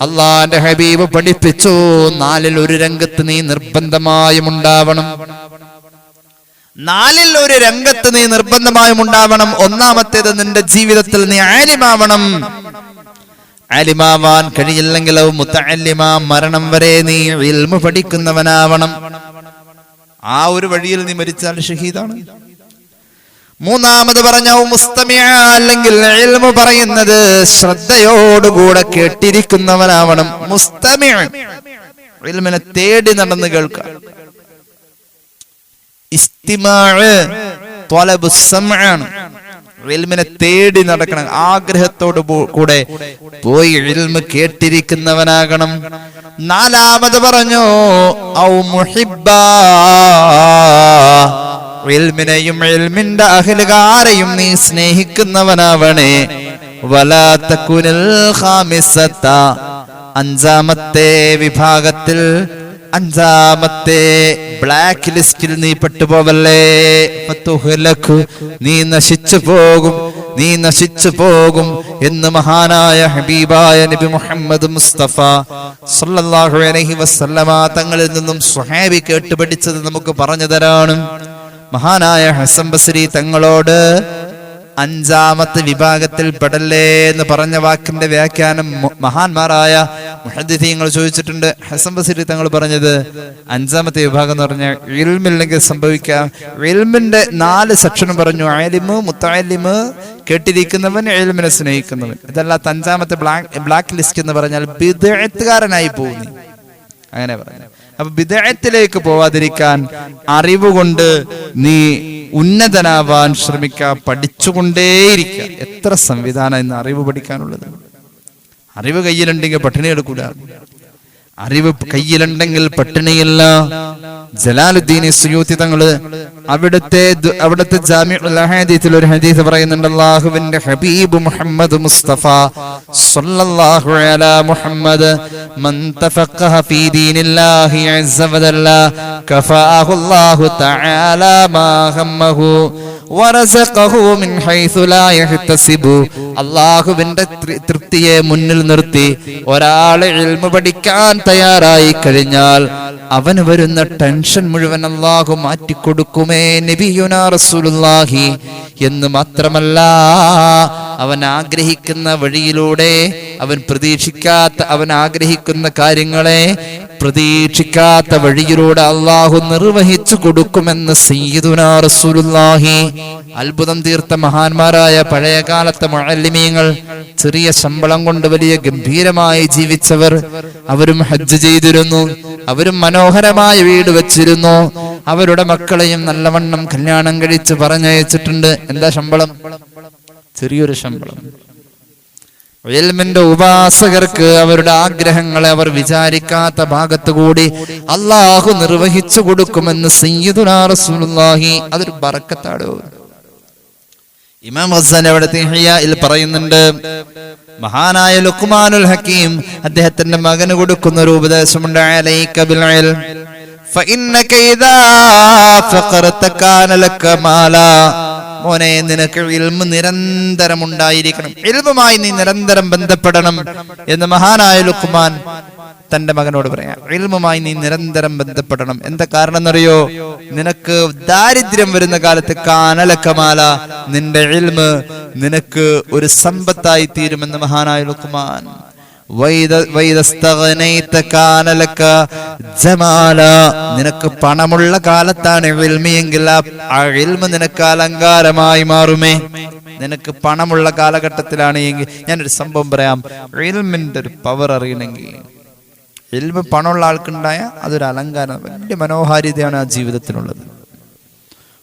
അള്ളാന്റെ ഹബീബ് പഠിപ്പിച്ചു, 4-ൽ 1 രംഗത്ത് നീ നിർബന്ധമായും ഉണ്ടാവണം. 4-ൽ 1 രംഗത്ത് നീ നിർബന്ധമായും ഉണ്ടാവണം. ഒന്നാമത്തേത്, നിന്റെ ജീവിതത്തിൽ നീ ആലിമാവണം. ആലിമാവാൻ കഴിയില്ലെങ്കിൽ മുതഅല്ലിമ, മരണം വരെ നീ ഇൽമു പഠിക്കുന്നവനാവണം. ആ ഒരു വഴിയിൽ നീ മരിച്ചാൽ ഷഹീദാണ്. മൂന്നാമത് പറഞ്ഞ മുസ്തമിഅ, അല്ലെങ്കിൽ ഇൽമു പറയുന്നത് ശ്രദ്ധയോടുകൂടെ കേട്ടിരിക്കുന്നവനാവണം. മുസ്തമിഅ, ഇൽമിനെ തേടി നടന്ന് കേൾക്കുക. ഇസ്തിമാഅ് ത്വലബുസ് സമഅണ്, ഇൽമിനെ തേടി നടക്കണം, ആഗ്രഹത്തോട് കൂടെ പോയി ഇൽമു കേട്ടിരിക്കുന്നവനാകണം. നാലാമത് പറഞ്ഞു ഔ മുഹിബ്ബാ, ഇൽമിനെയും ഇൽമിന്റെ അഹ്ലുകാരെയും നീ സ്നേഹിക്കുന്നവനാവണേ. വലാ തകുനിൽ ഖാമിസത, 5-ാമത്തെ വിഭാഗത്തിൽ, 5-ാമത്തെ ബ്ലാക്ക് ലിസ്റ്റിൽ നീ പെട്ടുപോവല്ലേ. ഫതുഹ്ലകു, നീ നശിച്ചു പോകും, നീ നശിച്ചു പോകും എന്ന് മഹാനായ ഹബീബായ നബി മുഹമ്മദ് മുസ്തഫ സല്ലല്ലാഹു അലൈഹി വസല്ലമ തങ്ങളിൽ നിന്നും സ്വഹാബി കേട്ട് പഠിച്ചത് നമുക്ക് പറഞ്ഞു തരാണ്. മഹാനായ ഹസൻ ബസ്രി തങ്ങളോട് 5-ാമത്തെ വിഭാഗത്തിൽ പെടല്ലേ എന്ന് പറഞ്ഞ വാക്കിന്റെ വ്യാഖ്യാനം മഹാന്മാരായ മുഹദ്ദിഥീങ്ങൾ ചോദിച്ചിട്ടുണ്ട്. ഹസൻ ബസ്രി തങ്ങൾ പറഞ്ഞത് 5-ാമത്തെ വിഭാഗം എന്ന് പറഞ്ഞാൽ ഇൽമില്ലെങ്കിൽ സംഭവിക്കാം. ഇൽമിന്റെ 4 സെക്ഷനും പറഞ്ഞു, ആലിമ്, മുത്തഅല്ലിമ്, കേട്ടിരിക്കുന്നവൻ, ഇൽമിനെ സ്നേഹിക്കുന്നവൻ. ഇതല്ലാത്ത 5-ാമത്തെ ബ്ലാക്ക് ലിസ്റ്റ് എന്ന് പറഞ്ഞാൽ ബിദ്അത്കാരനായി പോകുന്നു, അങ്ങനെ പറഞ്ഞു. അപ്പൊ ബിദ്അത്തിലേക്ക് പോവാതിരിക്കാൻ അറിവ് കൊണ്ട് നീ ഉന്നതനാവാൻ ശ്രമിക്കുക, പഠിച്ചുകൊണ്ടേയിരിക്കുക. എത്ര സംവിധാനം ഇന്ന് അറിവ് പഠിക്കാനുള്ളത്. അറിവ് കയ്യിലുണ്ടെങ്കിൽ പട്ടിണി എടുക്കൂല, അറിവ് കയ്യിലുണ്ടെങ്കിൽ പട്ടിണിയില്ല. ജലാലുദ്ദീൻ സുയൂത്തി തങ്ങള് അവിടുത്തെ ജാമിഉൽ അഹാദീസിൽ ഒരു ഹദീസ് പറയുന്നുണ്ട്, അല്ലാഹുവിന്റെ ഹബീബ് മുഹമ്മദ് മുസ്തഫ സല്ലല്ലാഹു അലാ മുഹമ്മദ് മൻ തഫഖഹ ഫീ ദീനില്ലാഹി അസ്സ വജല്ല കഫാഹു അല്ലാഹു തആല മാ ഹമ്മഹു വറസഖഹു മിൻ ഹൈസു ലാ യഹ്തസിബു. അല്ലാഹുവിന്റെ തൃപ്തിയെ മുന്നിൽ നിർത്തി ഒരാൾ ഇൽമു പഠിക്കാൻ തയ്യാറായി കഴിഞ്ഞാൽ അവന് വരുന്ന ടെൻഷൻ മുഴുവൻ അല്ലാഹു മാറ്റിക്കൊടുക്കുമേ നബിയുനാ റസൂലുള്ളാഹി. എന്ന് മാത്രമല്ല, അവൻ ആഗ്രഹിക്കുന്ന വഴിയിലൂടെ, അവൻ ആഗ്രഹിക്കുന്ന കാര്യങ്ങളെ പ്രതീക്ഷിക്കാത്ത വഴിയിലൂടെ അല്ലാഹു നിർവഹിച്ചു കൊടുക്കുമെന്ന് സയ്യിദുനാ റസൂലുള്ളാഹി. അത്ഭുതം തീർത്ത മഹാന്മാരായ പഴയകാലത്തെ മുഅല്ലിമീങ്ങൾ, ചെറിയ ശമ്പളം കൊണ്ട് വലിയ ഗംഭീരമായി ജീവിച്ചവർ, അവരും ഹജ്ജ് ചെയ്തിരുന്നു, അവരും മനോഹരമായ വീട് വെച്ചിരുന്നു, അവരുടെ മക്കളെയും നല്ലവണ്ണം കല്യാണം കഴിച്ച് പറഞ്ഞയച്ചിട്ടുണ്ട്. എന്താ ശമ്പളം? ചെറിയൊരു ശമ്പളം. ഇൽമിന്റെ ഉപാസകർക്ക് അവരുടെ ആഗ്രഹങ്ങളെ അവർ വിചാരിക്കാത്ത ഭാഗത്തുകൂടി അല്ലാഹു നിർവഹിച്ചു കൊടുക്കുമെന്ന് സയ്യിദുനാ റസൂലുള്ളാഹി. അതൊരു ബറക്കത്താടോ. ഇമാം ഗസ്സാലി അവിടുത്തെ ഇഹ്യായിൽ പറയുന്നുണ്ട്, മഹാനായ ലുഖ്മാനുൽ ഹക്കീം അദ്ദേഹത്തിന്റെ മകന് കൊടുക്കുന്ന ഒരു ഉപദേശമുണ്ട്, അലൈക ബിൽ ഇൽം ഫഇന്നക ഇദാ ഫഖറത കാന ലക മാലാ. മോനെ, നിനക്ക് ഇൽമു നിരന്തരം ഉണ്ടായിരിക്കണം, ഇൽമുമായി നീ നിരന്തരം ബന്ധപ്പെടണം എന്ന് മഹാനായ ലുഖ്മാൻ തന്റെ മകനോട് പറയാം. ഇൽമുമായി നീ നിരന്തരം ബന്ധപ്പെടണം. എന്താ കാരണം എന്നറിയോ? നിനക്ക് ദാരിദ്ര്യം വരുന്ന കാലത്ത് കാനലക്കമാല, നിന്റെ ഇൽമ് നിനക്ക് ഒരു സമ്പത്തായി തീരുമെന്ന് മഹാനായ ലുഖ്മാൻ. നിനക്ക് പണമുള്ള കാലത്താണ് ഇൽമിയെങ്കിൽ ആ ഇൽമ് നിനക്ക് അലങ്കാരമായി മാറുമേ. നിനക്ക് പണമുള്ള കാലഘട്ടത്തിലാണ് എങ്കിൽ, ഞാനൊരു സംഭവം പറയാം, ഇൽമിന്റെ ഒരു പവർ അറിയണമെങ്കിൽ, ഇൽമ് പണമുള്ള ആൾക്കുണ്ടായ അതൊരു അലങ്കാരം, വലിയ മനോഹാരിതയാണ് ആ ജീവിതത്തിനുള്ളത്.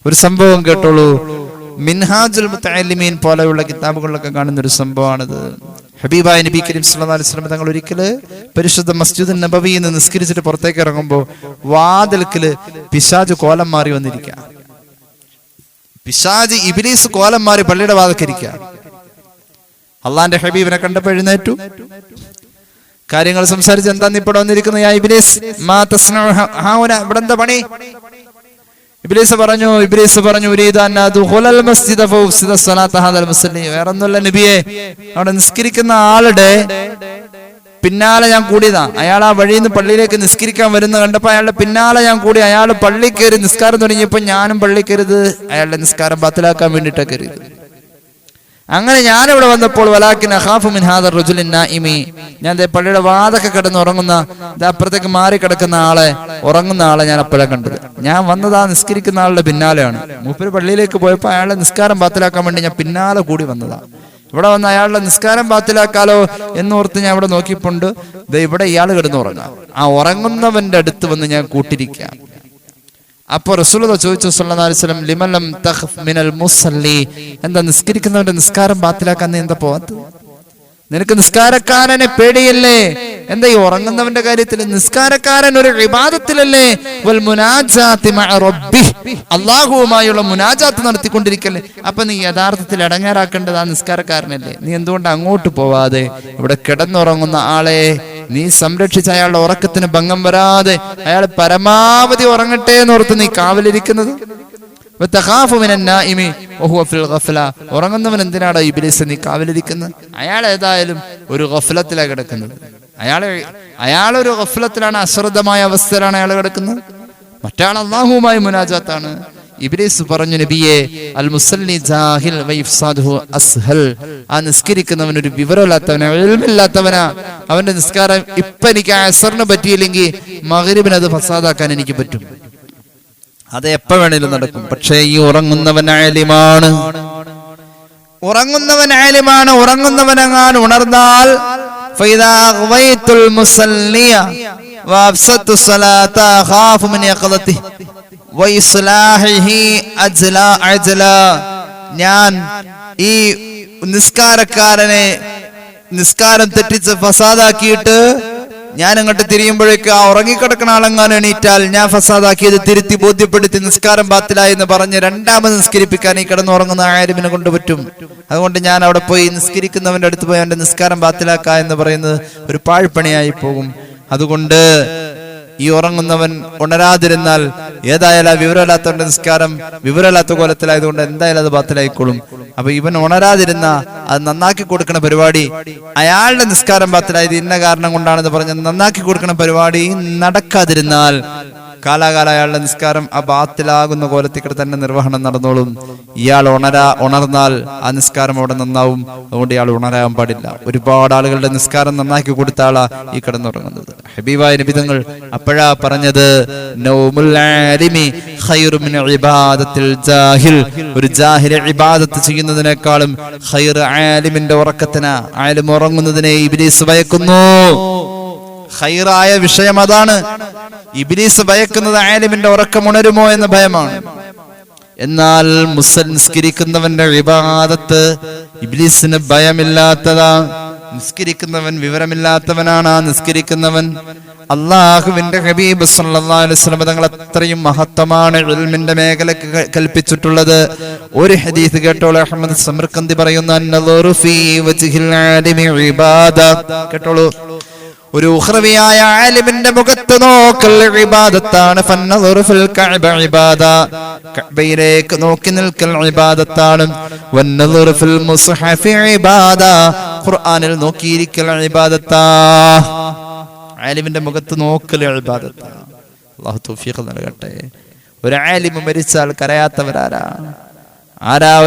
ഒരു സംഭവം കേട്ടോളൂ. മിൻഹാജുൽ മുതഅല്ലിമീൻ പോലെയുള്ള കിതാബുകളിലൊക്കെ കാണുന്ന ഒരു സംഭവമാണിത്. ഹബീബായ നബി കരീം സല്ലല്ലാഹു അലൈഹി വസല്ലം തങ്ങൾ ഒരിക്കല് പരിശുദ്ധ മസ്ജിദ് നബവിയിൽ നിന്ന് നിസ്കരിച്ചിട്ട് പുറത്തേക്ക് ഇറങ്ങുമ്പോൾ വാതിൽക്കല് പിശാച് കോലം മാറി വന്നിരിക്കുക. പിശാച് ഇബ്ലീസ് കോലം മാറി പള്ളിയുടെ വാതിൽക്കരിക്കുക. അള്ളാന്റെ ഹബീബിനെ കണ്ടപ്പോൾ എഴുന്നേറ്റു. കാര്യങ്ങൾ സംസാരിച്ച് എന്താ ഇവിടെ വന്നിരിക്കുന്നത്? യാ ഇബ്ലീസ് മാ തസ്നഉ ഹൗന, ഇവിടെ എന്താ പണി? ഇബ്ലീസ് പറഞ്ഞു ഉരീദു അൻ അദ്ഖുലൽ മസ്ജിദ ഫഉഫ്സിദ സ്വലാത്ത ഹാദൽ മുസല്ലി. വേറൊന്നുമില്ല നബിയെ, അവിടെ നിസ്കരിക്കുന്ന ആളുടെ പിന്നാലെ ഞാൻ കൂടിയതാ. അയാൾ ആ വഴിയിൽ നിന്ന് പള്ളിയിലേക്ക് നിസ്കരിക്കാൻ വരുന്ന കണ്ടപ്പോ അയാളുടെ പിന്നാലെ ഞാൻ കൂടി. അയാൾ പള്ളി കയറി നിസ്കാരം തുടങ്ങിയപ്പോ ഞാനും പള്ളി കയറിയത് അയാളുടെ നിസ്കാരം ബാത്തിലാക്കാൻ വേണ്ടിയിട്ടാണ് കയറിയത്. അങ്ങനെ ഞാനിവിടെ വന്നപ്പോൾ വലാകിൻ അഖാഫു മിൻ ഹാദർ റജുലിൻ നാഇമി, ഞാൻ പള്ളിയുടെ വാതൊക്കെ കിടന്ന് ഉറങ്ങുന്ന അപ്പുറത്തേക്ക് മാറി കിടക്കുന്ന ആളെ, ഉറങ്ങുന്ന ആളെ ഞാൻ അപ്പോഴാണ് കണ്ടത്. ഞാൻ വന്നത് ആ നിസ്കരിക്കുന്ന ആളുടെ പിന്നാലെയാണ്. മൂപ്പര് പള്ളിയിലേക്ക് പോയപ്പോൾ അയാളുടെ നിസ്കാരം ബാത്തിലാക്കാൻ വേണ്ടി ഞാൻ പിന്നാലെ കൂടി വന്നതാ. ഇവിടെ വന്ന് അയാളുടെ നിസ്കാരം ബാത്തിലാക്കാലോ എന്നോർത്ത് ഞാൻ ഇവിടെ നോക്കിപ്പോണ്ട് ഇവിടെ ഇയാൾ കിടന്ന് ഉറങ്ങാം. ആ ഉറങ്ങുന്നവന്റെ അടുത്ത് വന്ന് ഞാൻ കൂട്ടിരിക്കാം. അപ്പൊ റസൂലുള്ളാഹി ചോദിച്ചു സല്ലല്ലാഹു അലൈഹി വസല്ലം ലിമൻ ലം തഖഫ് മിനൽ മുസല്ലി, എന്താ നിസ്കരിക്കുന്നവന്റെ നിസ്കാരം ബാത്തിലാക്കാൻ നീ എന്താ പോവാത്തത്? നിനക്ക് നിസ്കാരക്കാരനെ പേടിയല്ലേ? എന്താ ഈ ഉറങ്ങുന്നവന്റെ കാര്യത്തിൽ? നിസ്കാരക്കാരൻ ഒരു ഇബാദത്തിലല്ലേ? വൽ മുനാജാത്തി മഅ റബ്ബിഹ്, അല്ലാഹുവുമായുള്ള മുനാജാത്ത് നടത്തിക്കൊണ്ടിരിക്കല്ലേ? അപ്പൊ നീ യഥാർത്ഥത്തിൽ ഇടങ്ങേറാക്കേണ്ടത് ആ നിസ്കാരക്കാരനല്ലേ? നീ എന്തുകൊണ്ട് അങ്ങോട്ട് പോവാതെ ഇവിടെ കിടന്നുറങ്ങുന്ന ആളെ നീ സംരക്ഷിച്ച അയാളുടെ ഉറക്കത്തിന് ഭംഗം വരാതെ അയാൾ പരമാവധി ഉറങ്ങട്ടെ എന്നോർത്ത് നീ കാവലിരിക്കുന്നത്? ഉറങ്ങുന്നവൻ എന്തിനാണ് ഇബ്ലീസ് നീ കാവലിരിക്കുന്നത്? അയാൾ ഏതായാലും ഒരു ഗഫ്ലത്തിലാണ് കിടക്കുന്നത്. അയാളൊരു ഗഫ്ലത്തിലാണ്, അശ്രദ്ധമായ അവസ്ഥയിലാണ് അയാൾ കിടക്കുന്നത്. മറ്റാൾ അല്ലാഹുവുമായി മുനാജാത്താണ്. ഇബ്ലീസ് പറഞ്ഞു നബിയെ അൽ മുസല്ലി ജാഹിൽ വഇഫ്സാദുഹു അസ്ഹൽ, ആ നിസ്കരിക്കുന്നവൻ ഒരു വിവരമില്ലാത്തവനാ, ഇൽമില്ലാത്തവനാ. അവന്റെ നിസ്കാരം ഇപ്പൊ എനിക്ക് അസറിന് പറ്റിയില്ലെങ്കിൽ മഗ്രിബിന് അത് ഫസാദാക്കാൻ എനിക്ക് പറ്റും. അത് എപ്പോ വേണേലും നടക്കും. പക്ഷേ ഈ ഉറങ്ങുന്നവൻ ആലിമാണ്. ഉറങ്ങുന്നവനെങ്ങാൻ ഉണർന്നാൽ ഫൈദാ ഖവൈതുൽ മുസല്ലിയ വഅഫ്സത്തു സ്വലാത ഖാഫു മിൻ യഖദതിഹി വഇസ്ലാഹിഹി അജ്ല, ഞാൻ ഈ നിസ്കാരക്കാരനെ നിസ്കാരം തെറ്റിച്ച് ഫസാദാക്കിയിട്ട് ഞാൻ അങ്ങോട്ട് തിരിയുമ്പോഴേക്ക് ആ ഉറങ്ങിക്കിടക്കുന്ന ആളെങ്ങാനും എണീറ്റാൽ ഞാൻ ഫസാദാക്കിയത് തിരുത്തി ബോധ്യപ്പെടുത്തി നിസ്കാരം ബാത്തിലായി എന്ന് പറഞ്ഞ് രണ്ടാമത് നിസ്കരിപ്പിക്കാൻ ഈ കിടന്നുറങ്ങുന്ന ആലിമിനെ കൊണ്ട് പറ്റും. അതുകൊണ്ട് ഞാൻ അവിടെ പോയി നിസ്കരിക്കുന്നവന്റെ അടുത്ത് പോയി അവന്റെ നിസ്കാരം ബാത്തിലാക്ക എന്ന് പറയുന്നത് ഒരു പാഴ്പണിയായി പോകും. അതുകൊണ്ട് ഈ ഉറങ്ങുന്നവൻ ഉണരാതിരുന്നാൽ ഏതായാലും ആ വിവരമില്ലാത്തവന്റെ നിസ്കാരം വിവരമില്ലാത്ത കോലത്തിലായതുകൊണ്ട് എന്തായാലും അത് ബാത്തിലായിക്കോളും. അപ്പൊ ഇവൻ ഉണരാതിരുന്ന അത് നന്നാക്കി കൊടുക്കുന്ന പരിപാടി, അയാളുടെ നിസ്കാരം ബാത്തിലായത് ഇന്ന കാരണം കൊണ്ടാണെന്ന് പറഞ്ഞ് നന്നാക്കി കൊടുക്കുന്ന പരിപാടി നടക്കാതിരുന്നാൽ കാലാകാലം അയാളുടെ നിസ്കാരം ആ ബാത്തിലാകുന്ന കോലത്തിൽ തന്നെ നിർവഹണം നടന്നോളും. ഇയാൾ ഉണർന്നാൽ ആ നിസ്കാരം അവിടെ നന്നാവും. അതുകൊണ്ട് ഇയാൾ ഉണരാൻ പാടില്ല. ഒരുപാട് ആളുകളുടെ നിസ്കാരം നന്നാക്കി കൊടുത്ത ആളാ ഈ കിടന്നുറങ്ങുന്നത്. ഹബീബായ നബി തങ്ങൾ അപ്പോഴാ പറഞ്ഞത് നൗമുൽ ആലിമി ഖൈറു മിൻ ഇബാദത്തിൽ ജാഹിൽ, ഒരു ജാഹിൽ ഇബാദത്ത് ചെയ്യുന്നതിനേക്കാളും ഖൈർ ആലിമിന്റെ ഉറക്കത്തിനാ. ആലിം ഉറങ്ങുന്നതിനെ ഇബ്ലീസ് ഭയക്കുന്നു. ഖൈറായ വിഷയം അതാണ്. ഇബ്ലീസ് ഭയക്കുന്നത് ആലിമിന്റെ ഉറക്കം ഉണരുമോ എന്ന ഭയമാണ്. എന്നാൽ നിസ്കരിക്കുന്നവന്റെ ഇബാദത്ത് ഇബ്ലീസിന് ഭയമില്ലാത്തതാ. നിസ്കരിക്കുന്നവൻ വിവരമില്ലാത്തവനാണ്. ആ നിസ്കരിക്കുന്നവൻ അള്ളാഹുവിന്റെ ഹബീബ് സല്ലല്ലാഹു അലൈഹി വസല്ലം തങ്ങൾ അത്രയും മഹത്വമാണ് ഇൽമിന്റെ മേഖലക്ക് കൽപ്പിച്ചിട്ടുള്ളത്. ഒരു ഹദീസ് കേട്ടോളൂ. അഹ്മദ് സമർഖന്ദി പറയുന്നു അന്നദുറു ഫീ വജ്ഹിൽ ആലിമി ഇബാദ. കേട്ടോളൂ, ഒരു ഉഖ്റവിയായ ആലിമിന്റെ മുഖത്ത് നോക്കൽ ഇബാദത്താണ്. ഫന്നദുറു ഫിൽ കഅബ ഇബാദ, കഅബയിലേക്ക് നോക്കി നിൽക്കൽ ഇബാദത്താണ്. വന്നദുറു ഫിൽ മുസ്ഹഫി ഇബാദ, ഖുർആനിൽ നോക്കിയിരിക്കൽ ഇബാദത്താ. ആലിമിന്റെ മുഖത്ത് നോക്കൽ ഇബാദത്താ. അല്ലാഹു തൗഫീഖ് നൽകട്ടെ. ഒരു ആലിം മരിച്ചാൽ കരയാത്തവരാരാ?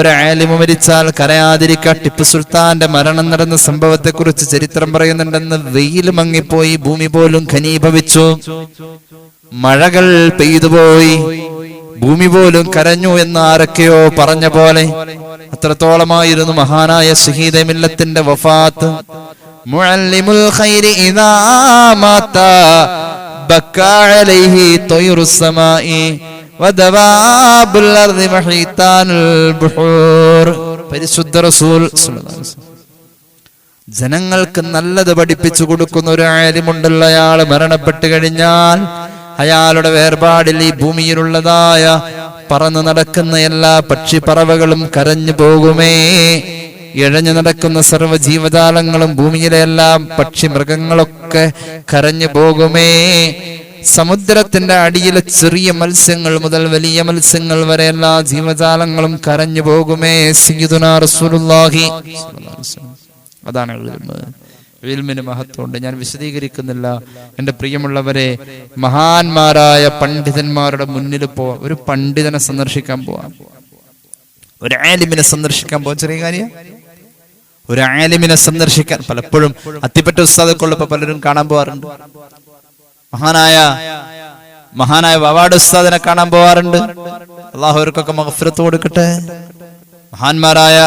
ഒരു ആലിം മരിച്ചാൽ കരയാതിരിക്കുക? ടിപ്പു സുൽത്താന്റെ മരണം നടന്ന സംഭവത്തെ കുറിച്ച് ചരിത്രം പറയുന്നുണ്ടെന്ന്. വെയിൽ മങ്ങിപ്പോയി, ഭൂമി പോലും ഘനീഭവിച്ചു, മഴകൾ പെയ്തുപോയി, ഭൂമി പോലും കരഞ്ഞു എന്ന് ആരൊക്കെയോ പറഞ്ഞ പോലെ അത്രത്തോളമായിരുന്നു മഹാനായ ശഹീദെ മില്ലത്തിന്റെ വഫാത്ത്. മുഅല്ലിമുൽ ഖൈരി ഇദാ മാത ബക്കാ അലൈഹി തയ്റുസ് സമാഇ വദവാബുൽ അർദി വഹീതാനുൽ ബുഹൂർ. പരിശുദ്ധ റസൂൽ സ്വല്ലല്ലാഹു അലൈഹി വസല്ലം ജനങ്ങൾക്ക് നല്ലത് പഠിപ്പിച്ചു കൊടുക്കുന്ന ഒരു ആലിമുണ്ടല്ലോ. അയാൾ മരണപ്പെട്ടു കഴിഞ്ഞാൽ അയാളുടെ വേർപാടിൽ ഈ ഭൂമിയിലുള്ളതായ പറന്നു നടക്കുന്ന എല്ലാ പക്ഷിപ്പറവകളും കരഞ്ഞു പോകുമേ. ഇഴഞ്ഞു നടക്കുന്ന സർവ്വ ജീവജാലങ്ങളും ഭൂമിയിലെ എല്ലാ പക്ഷി മൃഗങ്ങളൊക്കെ കരഞ്ഞു പോകുമേ. സമുദ്രത്തിന്റെ അടിയിലെ ചെറിയ മത്സ്യങ്ങൾ മുതൽ വലിയ മത്സ്യങ്ങൾ വരെ എല്ലാ ജീവജാലങ്ങളും കരഞ്ഞു പോകുമേ. സയ്യിദുനാ റസൂലുള്ളാഹി. അതാണ് ഇൽമിന് മഹത്വമുണ്ട്. ഞാൻ വിശദീകരിക്കുന്നില്ല. എൻ്റെ പ്രിയമുള്ളവരെ, മഹാന്മാരായ പണ്ഡിതന്മാരുടെ മുന്നിൽ പോവാം. ഒരു പണ്ഡിതനെ സന്ദർശിക്കാൻ പോവാം, ഒരു ആലിമിനെ സന്ദർശിക്കാൻ പോവാം. ചെറിയ കാര്യം. ഒരു ആലിമിനെ സന്ദർശിക്കാൻ പലപ്പോഴും അത്തിപ്പറ്റ ഉസ്താദൊക്കെ പലരും കാണാൻ പോവാറുണ്ട്. മഹാനായ വവാട് ഉസ്താദിനെ കാണാൻ പോവാറുണ്ട്. അള്ളാഹു അവർക്കൊക്കെ മഗ്ഫിറത്ത് കൊടുക്കട്ടെ. മഹാന്മാരായ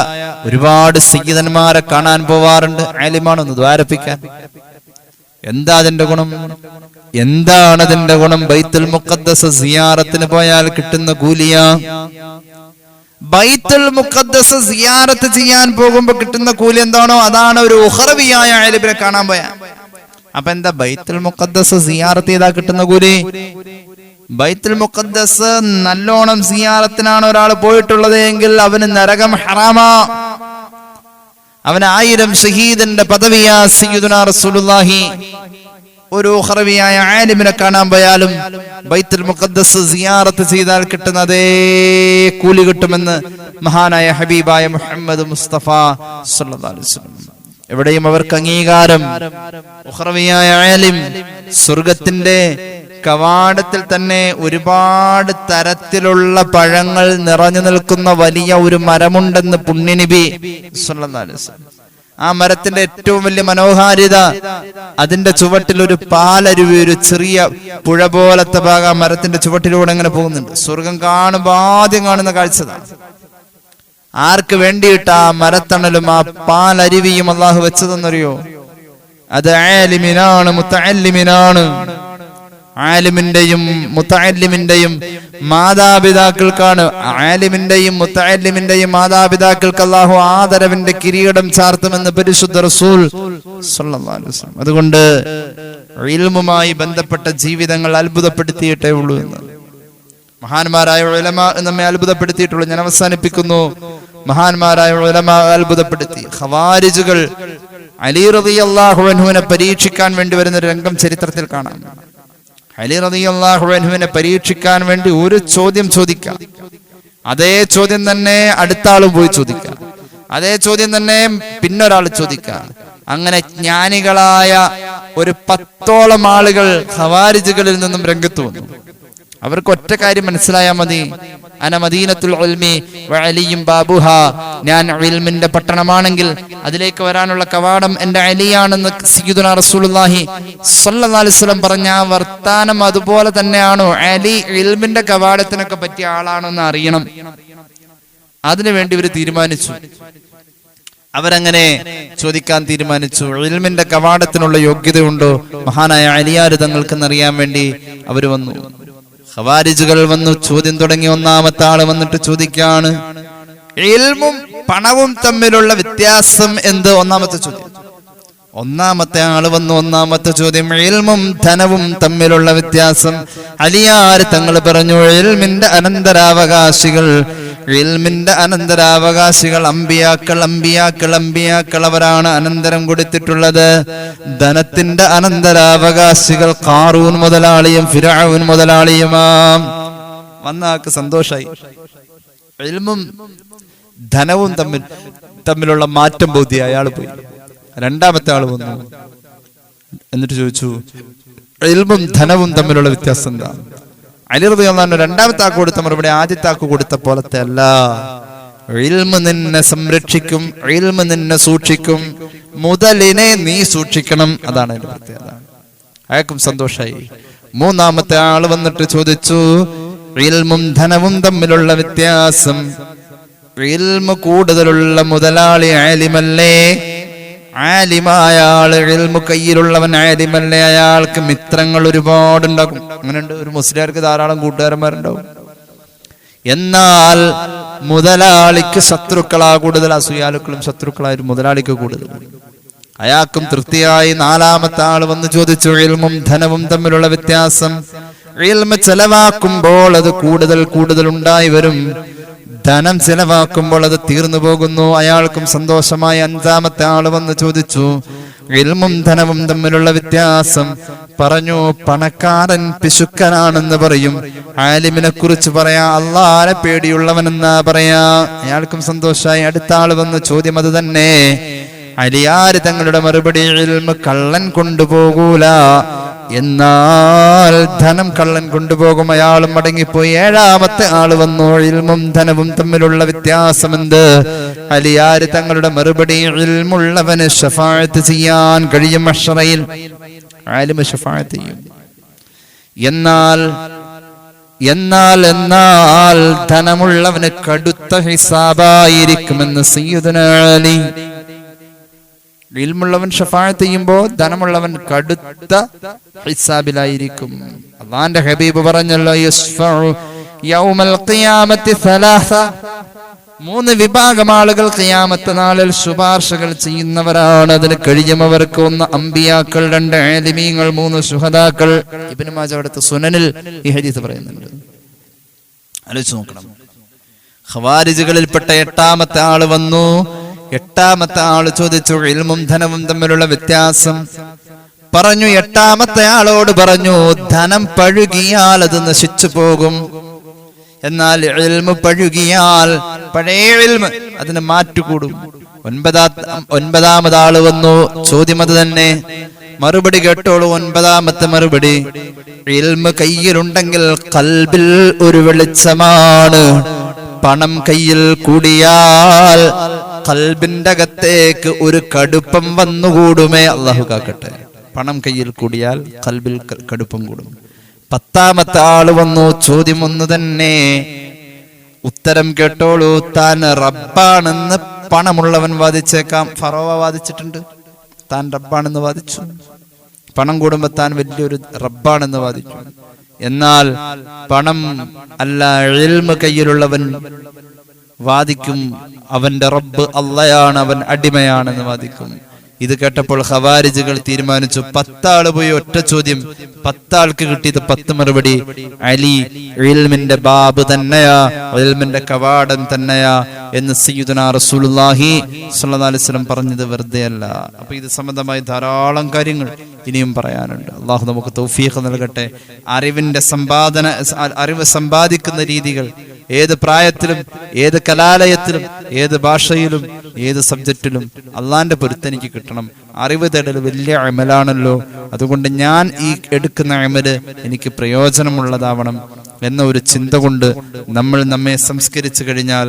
ഒരുപാട് സയ്യിദന്മാരെ കാണാൻ പോവാറുണ്ട്. ആലിമാണൊന്ന് ദ്വാരപ്പിക്കാൻ. എന്താ അതിന്റെ ഗുണം? എന്താണ് അതിന്റെ ഗുണം? ബൈത്തുൽ മുഖദ്ദസ് സിയാറത്തിന് പോയാൽ കിട്ടുന്ന കൂലിയ. ബൈത്തുൽ മുഖദ്ദസ് സിയാറത്ത് ചെയ്യാൻ പോകുമ്പോ കിട്ടുന്ന കൂലി എന്താണോ അതാണ് ഒരു ഉഖറവിയായ ആലിമിനെ കാണാൻ പോയാ. അപ്പൊ എന്താ ബൈത്തുൽ മുഖദ്ദസ് സിയാറത്ത് ചെയ്താൽ കിട്ടുന്ന കൂലി? ബൈത്തുൽ മുഖദ്ദസ് നല്ലോണം സിയാറത്തിനാണ് ഒരാൾ പോയിട്ടുള്ളത് എങ്കിൽ അവന് നരകം ഹറാമാ. അവന് 1000 ഷഹീദിന്റെ പദവിയാ. സയ്യിദുനാ റസൂലുള്ളാഹി ഒരു ഉഖറവിയായ ആലിമിനെ കാണാൻ പോയാലും ബൈത്തുൽ മുഖദ്ദസ് സിയാറത്ത് ചെയ്താൽ കിട്ടുന്ന അതേ കൂലി കിട്ടുമെന്ന് മഹാനായ ഹബീബായ മുഹമ്മദ് മുസ്തഫ സല്ലല്ലാഹു അലൈഹി വസല്ലം. എവിടെയും അവർക്ക് അംഗീകാരം. ഉഖറവിയായ ആലിം സ്വർഗത്തിന്റെ കവാടത്തിൽ തന്നെ ഒരുപാട് തരത്തിലുള്ള പഴങ്ങൾ നിറഞ്ഞു നിൽക്കുന്ന വലിയ ഒരു മരമുണ്ടെന്ന് പുണ്യനബി സല്ലല്ലാഹു അലൈഹി വസല്ലം. ആ മരത്തിന്റെ ഏറ്റവും വലിയ മനോഹാരിത അതിന്റെ ചുവട്ടിൽ ഒരു പാലരുവി, ഒരു ചെറിയ പുഴ പോലത്തെ ഭാഗം മരത്തിന്റെ ചുവട്ടിലൂടെ അങ്ങനെ പോകുന്നുണ്ട്. സ്വർഗം കാണുമ്പോൾ ആദ്യം കാണുന്ന കാഴ്ചതാണ്. ആർക്ക് വേണ്ടിയിട്ട് ആ മരത്തണലും ആ പാലരുവിയും അള്ളാഹു വെച്ചതെന്നറിയോ? അത് ആലിമിനാണ്, മുത്തഅല്ലിമിനാണ്. ആലിമിന്റെയും മുത്തഅല്ലിമിന്റെയും മാതാപിതാക്കൾക്കാണ്. ആലിമിന്റെയും മുത്തഅല്ലിമിന്റെയും മാതാപിതാക്കൾക്ക് അല്ലാഹു ആദരവിന്റെ കിരീടം ചാർത്തുമെന്ന് പരിശുദ്ധ റസൂൽ സല്ലല്ലാഹു അലൈഹി വസല്ലം. അതുകൊണ്ട് ഇൽമുമായി ബന്ധപ്പെട്ട ജീവിതങ്ങൾ അത്ഭുതപ്പെടുത്തിയിട്ടേ ഉള്ളൂ എന്ന് മഹാന്മാരായ ഉലമാ നമ്മെ അത്ഭുതപ്പെടുത്തിയിട്ടുള്ളൂ. ഞാൻ അവസാനിപ്പിക്കുന്നു. മഹാന്മാരായ ഉലമാ അത്ഭുതപ്പെടുത്തി. ഖവാരിജുകൾ അലി റളിയല്ലാഹു അൻഹുവിനെ പരീക്ഷിക്കാൻ വേണ്ടി വരുന്ന ഒരു രംഗം ചരിത്രത്തിൽ കാണാം. അലി റളിയല്ലാഹു അൻഹുവിനെ പരീക്ഷിക്കാൻ വേണ്ടി ഒരു ചോദ്യം ചോദിക്കാം, അതേ ചോദ്യം തന്നെ അടുത്ത ആളും പോയി ചോദിക്കാം, അതേ ചോദ്യം തന്നെ പിന്നൊരാൾ ചോദിക്കാം. അങ്ങനെ ജ്ഞാനികളായ ഒരു 10ഓളം ആളുകൾ ഖവാരിജുകളിൽ നിന്നും രംഗത്ത് വന്നു. അവർക്ക് ഒറ്റ കാര്യം മനസ്സിലായാൽ മതി. അന മദീനത്തുൽ ഉൽമി വഅലിയും ബാബുഹ. ഞാൻ ഇൽമിന്റെ പട്ടണമാണെങ്കിൽ അതിലേക്ക് വരാനുള്ള കവാടം എന്റെ അലിയാണെന്ന് സയ്യിദുനാ റസൂലുള്ളാഹി സ്വല്ലല്ലാഹു അലൈഹി വസല്ലം പറഞ്ഞ ആ വർത്താനം അതുപോലെ തന്നെയാണോ? അലി ഇൽമിന്റെ കവാടത്തിനൊക്കെ പറ്റിയ ആളാണെന്ന് അറിയണം. അതിനുവേണ്ടി ഇവർ തീരുമാനിച്ചു. അവരങ്ങനെ ചോദിക്കാൻ തീരുമാനിച്ചു. ഇൽമിന്റെ കവാടത്തിനുള്ള യോഗ്യതയുണ്ടോ മഹാനായ അലിയാർ തങ്ങൾക്കെന്നറിയാൻ വേണ്ടി അവർ വന്നു. ഖവാരിജുകൾ വന്നു, ചോദ്യം തുടങ്ങി. ഒന്നാമത്തെ ആള് വന്നിട്ട് ചോദിക്കാണ്, ഇൽമും പണവും തമ്മിലുള്ള വ്യത്യാസം എന്ത്? ഒന്നാമത്തെ ചോദ്യം. ഒന്നാമത്തെ ആള് വന്നു, ഒന്നാമത്തെ ചോദ്യം, ഇൽമും ധനവും തമ്മിലുള്ള വ്യത്യാസം. അലിയാർ തങ്ങൾ പറഞ്ഞു, ഇൽമിന്റെ അനന്തരാവകാശികൾ, ഇൽമിന്റെ അനന്തരാവകാശികൾ അമ്പിയാക്കൾ, അമ്പിയാക്കൾ, അമ്പിയാക്കൾ അവരാണ് അനന്തരം കൊടുത്തിട്ടുള്ളത്. ധനത്തിന്റെ അനന്തരാവകാശികൾ ഖാറൂൻ മുതലാളിയും ഫിർഔൻ മുതലാളിയുമാം. വന്ന ആൾക്ക് സന്തോഷായി. ഇൽമും ധനവും തമ്മിലുള്ള മാറ്റം ബോധ്യ. അയാൾ പോയി. രണ്ടാമത്തെ ആള് വന്നു, എന്നിട്ട് ചോദിച്ചു, ഇൽമും ധനവും തമ്മിലുള്ള വ്യത്യാസം എന്താ? അലി റളിയല്ലാഹു അൻഹു രണ്ടാമത്തെ ആൾക്ക് കൊടുത്ത മറുപടി ആദ്യത്തെ ആൾക്ക് കൊടുത്ത പോലത്തെ അല്ല. ഇൽമ് നിന്നെ സംരക്ഷിക്കും, ഇൽമ് നിന്നെ സൂക്ഷിക്കും, മുതലിനെ നീ സൂക്ഷിക്കണം. അതാണ് അതിന്റെ പ്രത്യേകത. അയാൾക്കും സന്തോഷായി. മൂന്നാമത്തെ ആള് വന്നിട്ട് ചോദിച്ചു, ഇൽമും ധനവും തമ്മിലുള്ള വ്യത്യാസം. ഇൽമ് കൂടുതലുള്ള മുതലാളി ആലിമല്ലേ? ആലിമായ ആള്, ഇൽമു കയ്യിലുള്ളവൻ ആലിമല്ലേ? അയാൾക്ക് മിത്രങ്ങൾ ഒരുപാടുണ്ടാകും. അങ്ങനെയുണ്ട്. ഒരു മുസ്ലിയാർക്ക് ധാരാളം കൂട്ടുകാരന്മാരുണ്ടാവും. എന്നാൽ മുതലാളിക്ക് ശത്രുക്കളാ കൂടുതൽ. അസൂയാലുക്കളും ശത്രുക്കളായിരുന്നു മുതലാളിക്ക് കൂടുതൽ. അയാൾക്കും തൃപ്തിയായി. നാലാമത്തെ ആള് വന്ന് ചോദിച്ചു, ഇൽമും ധനവും തമ്മിലുള്ള വ്യത്യാസം. ഇൽമ് ചെലവാക്കുമ്പോൾ അത് കൂടുതൽ കൂടുതൽ ഉണ്ടായി വരും. ധനം ചെലവാക്കുമ്പോൾ അത് തീർന്നു പോകുന്നു. അയാൾക്കും സന്തോഷമായി. അഞ്ചാമത്തെ ആള് വന്ന് ചോദിച്ചു, ഇൽമും ധനവും തമ്മിലുള്ള വ്യത്യാസം. പറഞ്ഞു, പണക്കാരൻ പിശുക്കനാണെന്ന് പറയും, ആലിമിനെ കുറിച്ച് പറയാ അള്ളാഹനെ പേടിയുള്ളവനെന്നാ പറയാ. അയാൾക്കും സന്തോഷമായി. അടുത്ത ആള് വന്ന് ചോദ്യം അത് തന്നെ. അലിയാര് തങ്ങളുടെ മറുപടി, ഇൽമ് കള്ളൻ കൊണ്ടുപോകൂല, എന്നാൽ ധനം കള്ളൻ കൊണ്ടുപോകും. അയാളും മടങ്ങിപ്പോയി. ഏഴാമത്തെ ആള് വന്നു, ഇൽമും ധനവും തമ്മിലുള്ള വ്യത്യാസമെന്ത്? അലിയാര് തങ്ങളുടെ മറുപടി, ഇൽമുള്ളവന് ശഫാഅത്ത് ചെയ്യാൻ കഴിയും മഹ്ശറയിൽ, ആലിമ് ശഫാഅത്ത് ചെയ്യും. എന്നാൽ ധനമുള്ളവന് കടുത്ത ഹിസാബായിരിക്കുമെന്ന് സയ്യിദുനാ അലി. ഇൽമുള്ളവൻ ശഫാഅത്ത് ചെയ്യുമ്പോൾ ധനമുള്ളവൻ കടുത്ത ഹിസാബിലായിരിക്കും. അല്ലാഹുവിന്റെ ഹബീബ് പറഞ്ഞല്ലോ, യസ്ഫഉ യൗമൽ ഖിയാമത്തി സലാസ. 3 വിഭാഗം ആളുകൾ ഖിയാമത്ത് നാളിൽ ശുപാർശകൾ ചെയ്യുന്നവരാണ്. അതിന് കഴിയുമവർക്ക്: 1 അംബിയാക്കൾ, 2 ആലിമീങ്ങൾ, 3 ശുഹദാക്കൾ. ഇബ്നു മാജ അടുത്ത സുനനിൽ ഈ ഹദീസ് പറയുന്നുണ്ട്. ആലോചിച്ച് നോക്കണം. ഖവാരിജുകളിൽപ്പെട്ട 8ാമത്തെ ആള് വന്നു. 8ാമത്തെ ആള് ചോദിച്ചു, ഇൽമും ധനവും തമ്മിലുള്ള വ്യത്യാസം. പറഞ്ഞു, 8ാമത്തെ ആളോട് പറഞ്ഞു, ധനം പഴുകിയാൽ അത് നശിച്ചു പോകും, എന്നാൽ ഇൽമ് പഴുകിയാൽ പഴയ ഇൽമ് അതിന് മാറ്റുകൂടും. 9ാമത് ആള് വന്നു. ചോദ്യം അത് തന്നെ. മറുപടി കേട്ടോളൂ. 9ാമത്തെ മറുപടി, ഇൽമ് കയ്യിലുണ്ടെങ്കിൽ ഖൽബിൽ ഒരു വെളിച്ചമാണ്. പണം കയ്യിൽ കൂടിയാൽ ഖൽബിന്റെ അകത്തേക്ക് ഒരു കടുപ്പം വന്നുകൂടുമേ. അല്ലാഹു കാക്കട്ടെ. പണം കയ്യിൽ കൂടിയാൽ ഖൽബിൽ കടുപ്പം കൂടും. 10ാമത്തെ ആള് വന്നു. ചോദ്യം ഒന്ന് തന്നെ. ഉത്തരം കേട്ടോളൂ. താൻ റബ്ബാണെന്ന് പണമുള്ളവൻ വാദിച്ചേക്കാം. ഫറോവ വാദിച്ചിട്ടുണ്ട്, താൻ റബ്ബാണെന്ന് വാദിച്ചു. പണം കൂടുമ്പോ താൻ വലിയൊരു റബ്ബാണെന്ന് വാദിച്ചു. എന്നാൽ പണം അല്ല, ഇൽമ് കയ്യിലുള്ളവൻ വാദിക്കും അവന്റെ റബ്ബ് അള്ളയാണ്, അവൻ അടിമയാണെന്ന് വാദിക്കും. ഇത് കേട്ടപ്പോൾ ഖവാരിജുകൾ തീരുമാനിച്ചു, 10 ആള് പോയി ഒറ്റ ചോദ്യം, 10 ആൾക്ക് കിട്ടിയത് 10 മറുപടി. അലി ഇൽമിന്റെ ബാബ് തന്നെയാ, ഇൽമിന്റെ കവാടം തന്നെയാ എന്ന് സയ്യിദുനാ റസൂലുള്ളാഹി സ്വല്ലല്ലാഹു അലൈഹി വസല്ലം പറഞ്ഞത് വെറുതെ അല്ല. അപ്പൊ ഇത് സംബന്ധമായി ധാരാളം കാര്യങ്ങൾ ഇനിയും പറയാനുണ്ട്. അള്ളാഹു നമുക്ക് തൗഫീഖ് നൽകട്ടെ. അറിവ് സമ്പാദിക്കുന്ന രീതികൾ ഏത് പ്രായത്തിലും, ഏത് കലാലയത്തിലും, ഏത് ഭാഷയിലും, ഏത് സബ്ജക്റ്റിലും അള്ളാന്റെ പൊരുത്തനിക്ക് കിട്ടണം. അറിവ് തേടൽ വലിയ അമലാണല്ലോ. അതുകൊണ്ട് ഞാൻ ഈ എടുക്കുന്ന അമല് എനിക്ക് പ്രയോജനമുള്ളതാവണം എന്ന ഒരു ചിന്ത കൊണ്ട് നമ്മൾ നമ്മെ സംസ്കരിച്ചു കഴിഞ്ഞാൽ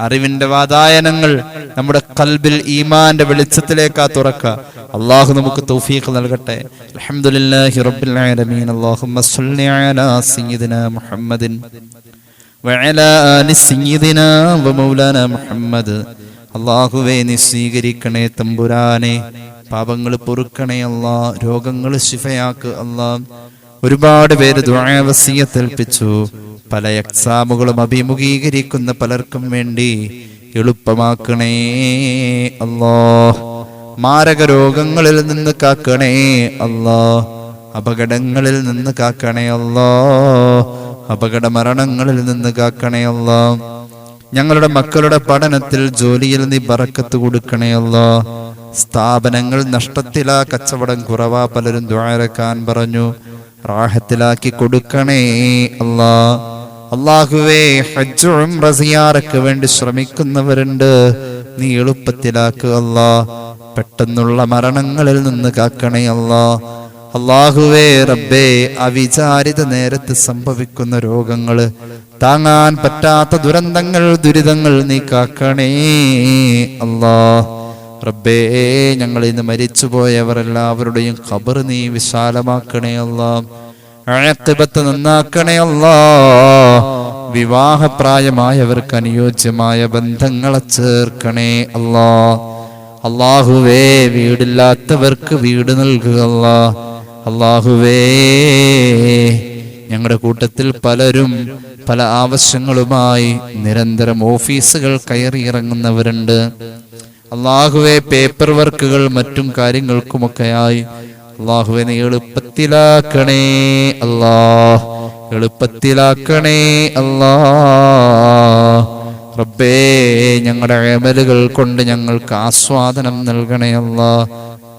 അറിവിന്റെ വാതായനങ്ങൾ നമ്മുടെ ഖൽബിൽ ഈമാന്റെ വെളിച്ചത്തിലേക്കാ തുറക്കുക. അള്ളാഹു നമുക്ക് തൗഫീഖ് നൽകട്ടെ. അൽഹംദുലില്ലാഹി റബ്ബിൽ ആലമീൻ. അല്ലാഹുമ്മ സ്വല്ലി അലാ സയ്യിദിനാ മുഹമ്മദിൻ വഅലാ ആലി സയ്യിദിനാ വമൗലാനാ മുഹമ്മദ്. അല്ലാഹുവേ, നീ സ്വീകരിക്കണേ തമ്പുരാനെ. പാപങ്ങൾ പൊറുക്കണേ അല്ലാ. രോഗങ്ങൾ ശിഫയാക്ക് അല്ലാ. ഒരുപാട് പേര് ദുആ വസിയത്ത് ഏൽപ്പിച്ചു. പല എക്സാമുകളും അഭിമുഖീകരിക്കുന്ന പലർക്കും വേണ്ടി എളുപ്പമാക്കണേ അല്ലാ. മാരക രോഗങ്ങളിൽ നിന്ന് കാക്കണേ അല്ലാ. അപകടങ്ങളിൽ നിന്ന് കാക്കണേ അല്ലാ. അപകട മരണങ്ങളിൽ നിന്ന് കാക്കണേ അല്ലാ. ഞങ്ങളുടെ മക്കളുടെ പഠനത്തിൽ, ജോലിയിൽ നീ ബറക്കത്ത് കൊടുക്കണേ അല്ലാ. സ്ഥാപനങ്ങൾ നഷ്ടത്തിലാ, കച്ചവടം കുറവാ, പലരും ദുആരക്കാൻ പറഞ്ഞു. റാഹത്തിലാക്കി കൊടുക്കണേ അല്ലാ. അല്ലാഹുവേ, ഹജ്ജ് ഉംറ സിയാറക്ക് വേണ്ടി ശ്രമിക്കുന്നവരുണ്ട്, നീ എളുപ്പത്തിലാക്കുക അല്ലാ. പെട്ടെന്നുള്ള മരണങ്ങളിൽ നിന്ന് കാക്കണേ അല്ലാ. അല്ലാഹുവേ റബ്ബേ, അവിചാരിത നേരത്ത് സംഭവിക്കുന്ന രോഗങ്ങള്, താങ്ങാൻ പറ്റാത്ത ദുരന്തങ്ങൾ, ദുരിതങ്ങൾ നീ കാക്കണേ അല്ലാ. റബ്ബേ, ഞങ്ങൾ ഇന്ന് മരിച്ചുപോയവർ എല്ലാവരുടെയും ഖബർ നീ വിശാലമാക്കണേ അല്ലാ. ആഖിബത്ത് നന്നാക്കണേ അല്ലാ. വിവാഹപ്രായമായവർക്ക് അനുയോജ്യമായ ബന്ധങ്ങളെ ചേർക്കണേ അല്ലാ. അല്ലാഹുവേ, വീടില്ലാത്തവർക്ക് വീട് നൽകുക അല്ലാ. അല്ലാഹുവേ, ഞങ്ങളുടെ കൂട്ടത്തിൽ പലരും പല ആവശ്യങ്ങളുമായി നിരന്തരം ഓഫീസുകൾ കയറിയിറങ്ങുന്നവരുണ്ട്. അല്ലാഹുവേ, പേപ്പർ വർക്കുകൾ മറ്റും കാര്യങ്ങൾക്കുമൊക്കെയായി അല്ലാഹുവേ നീ എളുപ്പത്തിലാക്കണേ അല്ലാ. എളുപ്പത്തിലാക്കണേ അല്ലാ. റബ്ബേ ഞങ്ങളുടെ അമലുകൾ കൊണ്ട് ഞങ്ങൾക്ക് ആസ്വാദനം നൽകണേ അല്ലാ.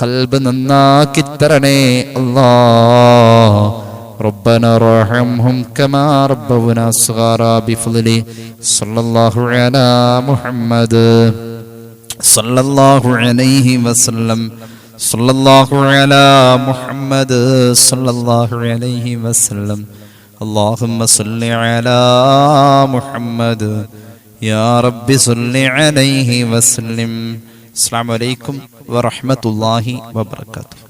ഖൽബ് നന്നാക്കി തരണേ അല്ലാ. ربنا ارحمهم كما ربونا صغارا بفضله صلى الله على محمد صلى الله عليه وسلم صلى الله على محمد صلى الله عليه وسلم اللهم صل على محمد يا رب صل عليه وسلم. السلام عليكم ورحمة الله وبركاته.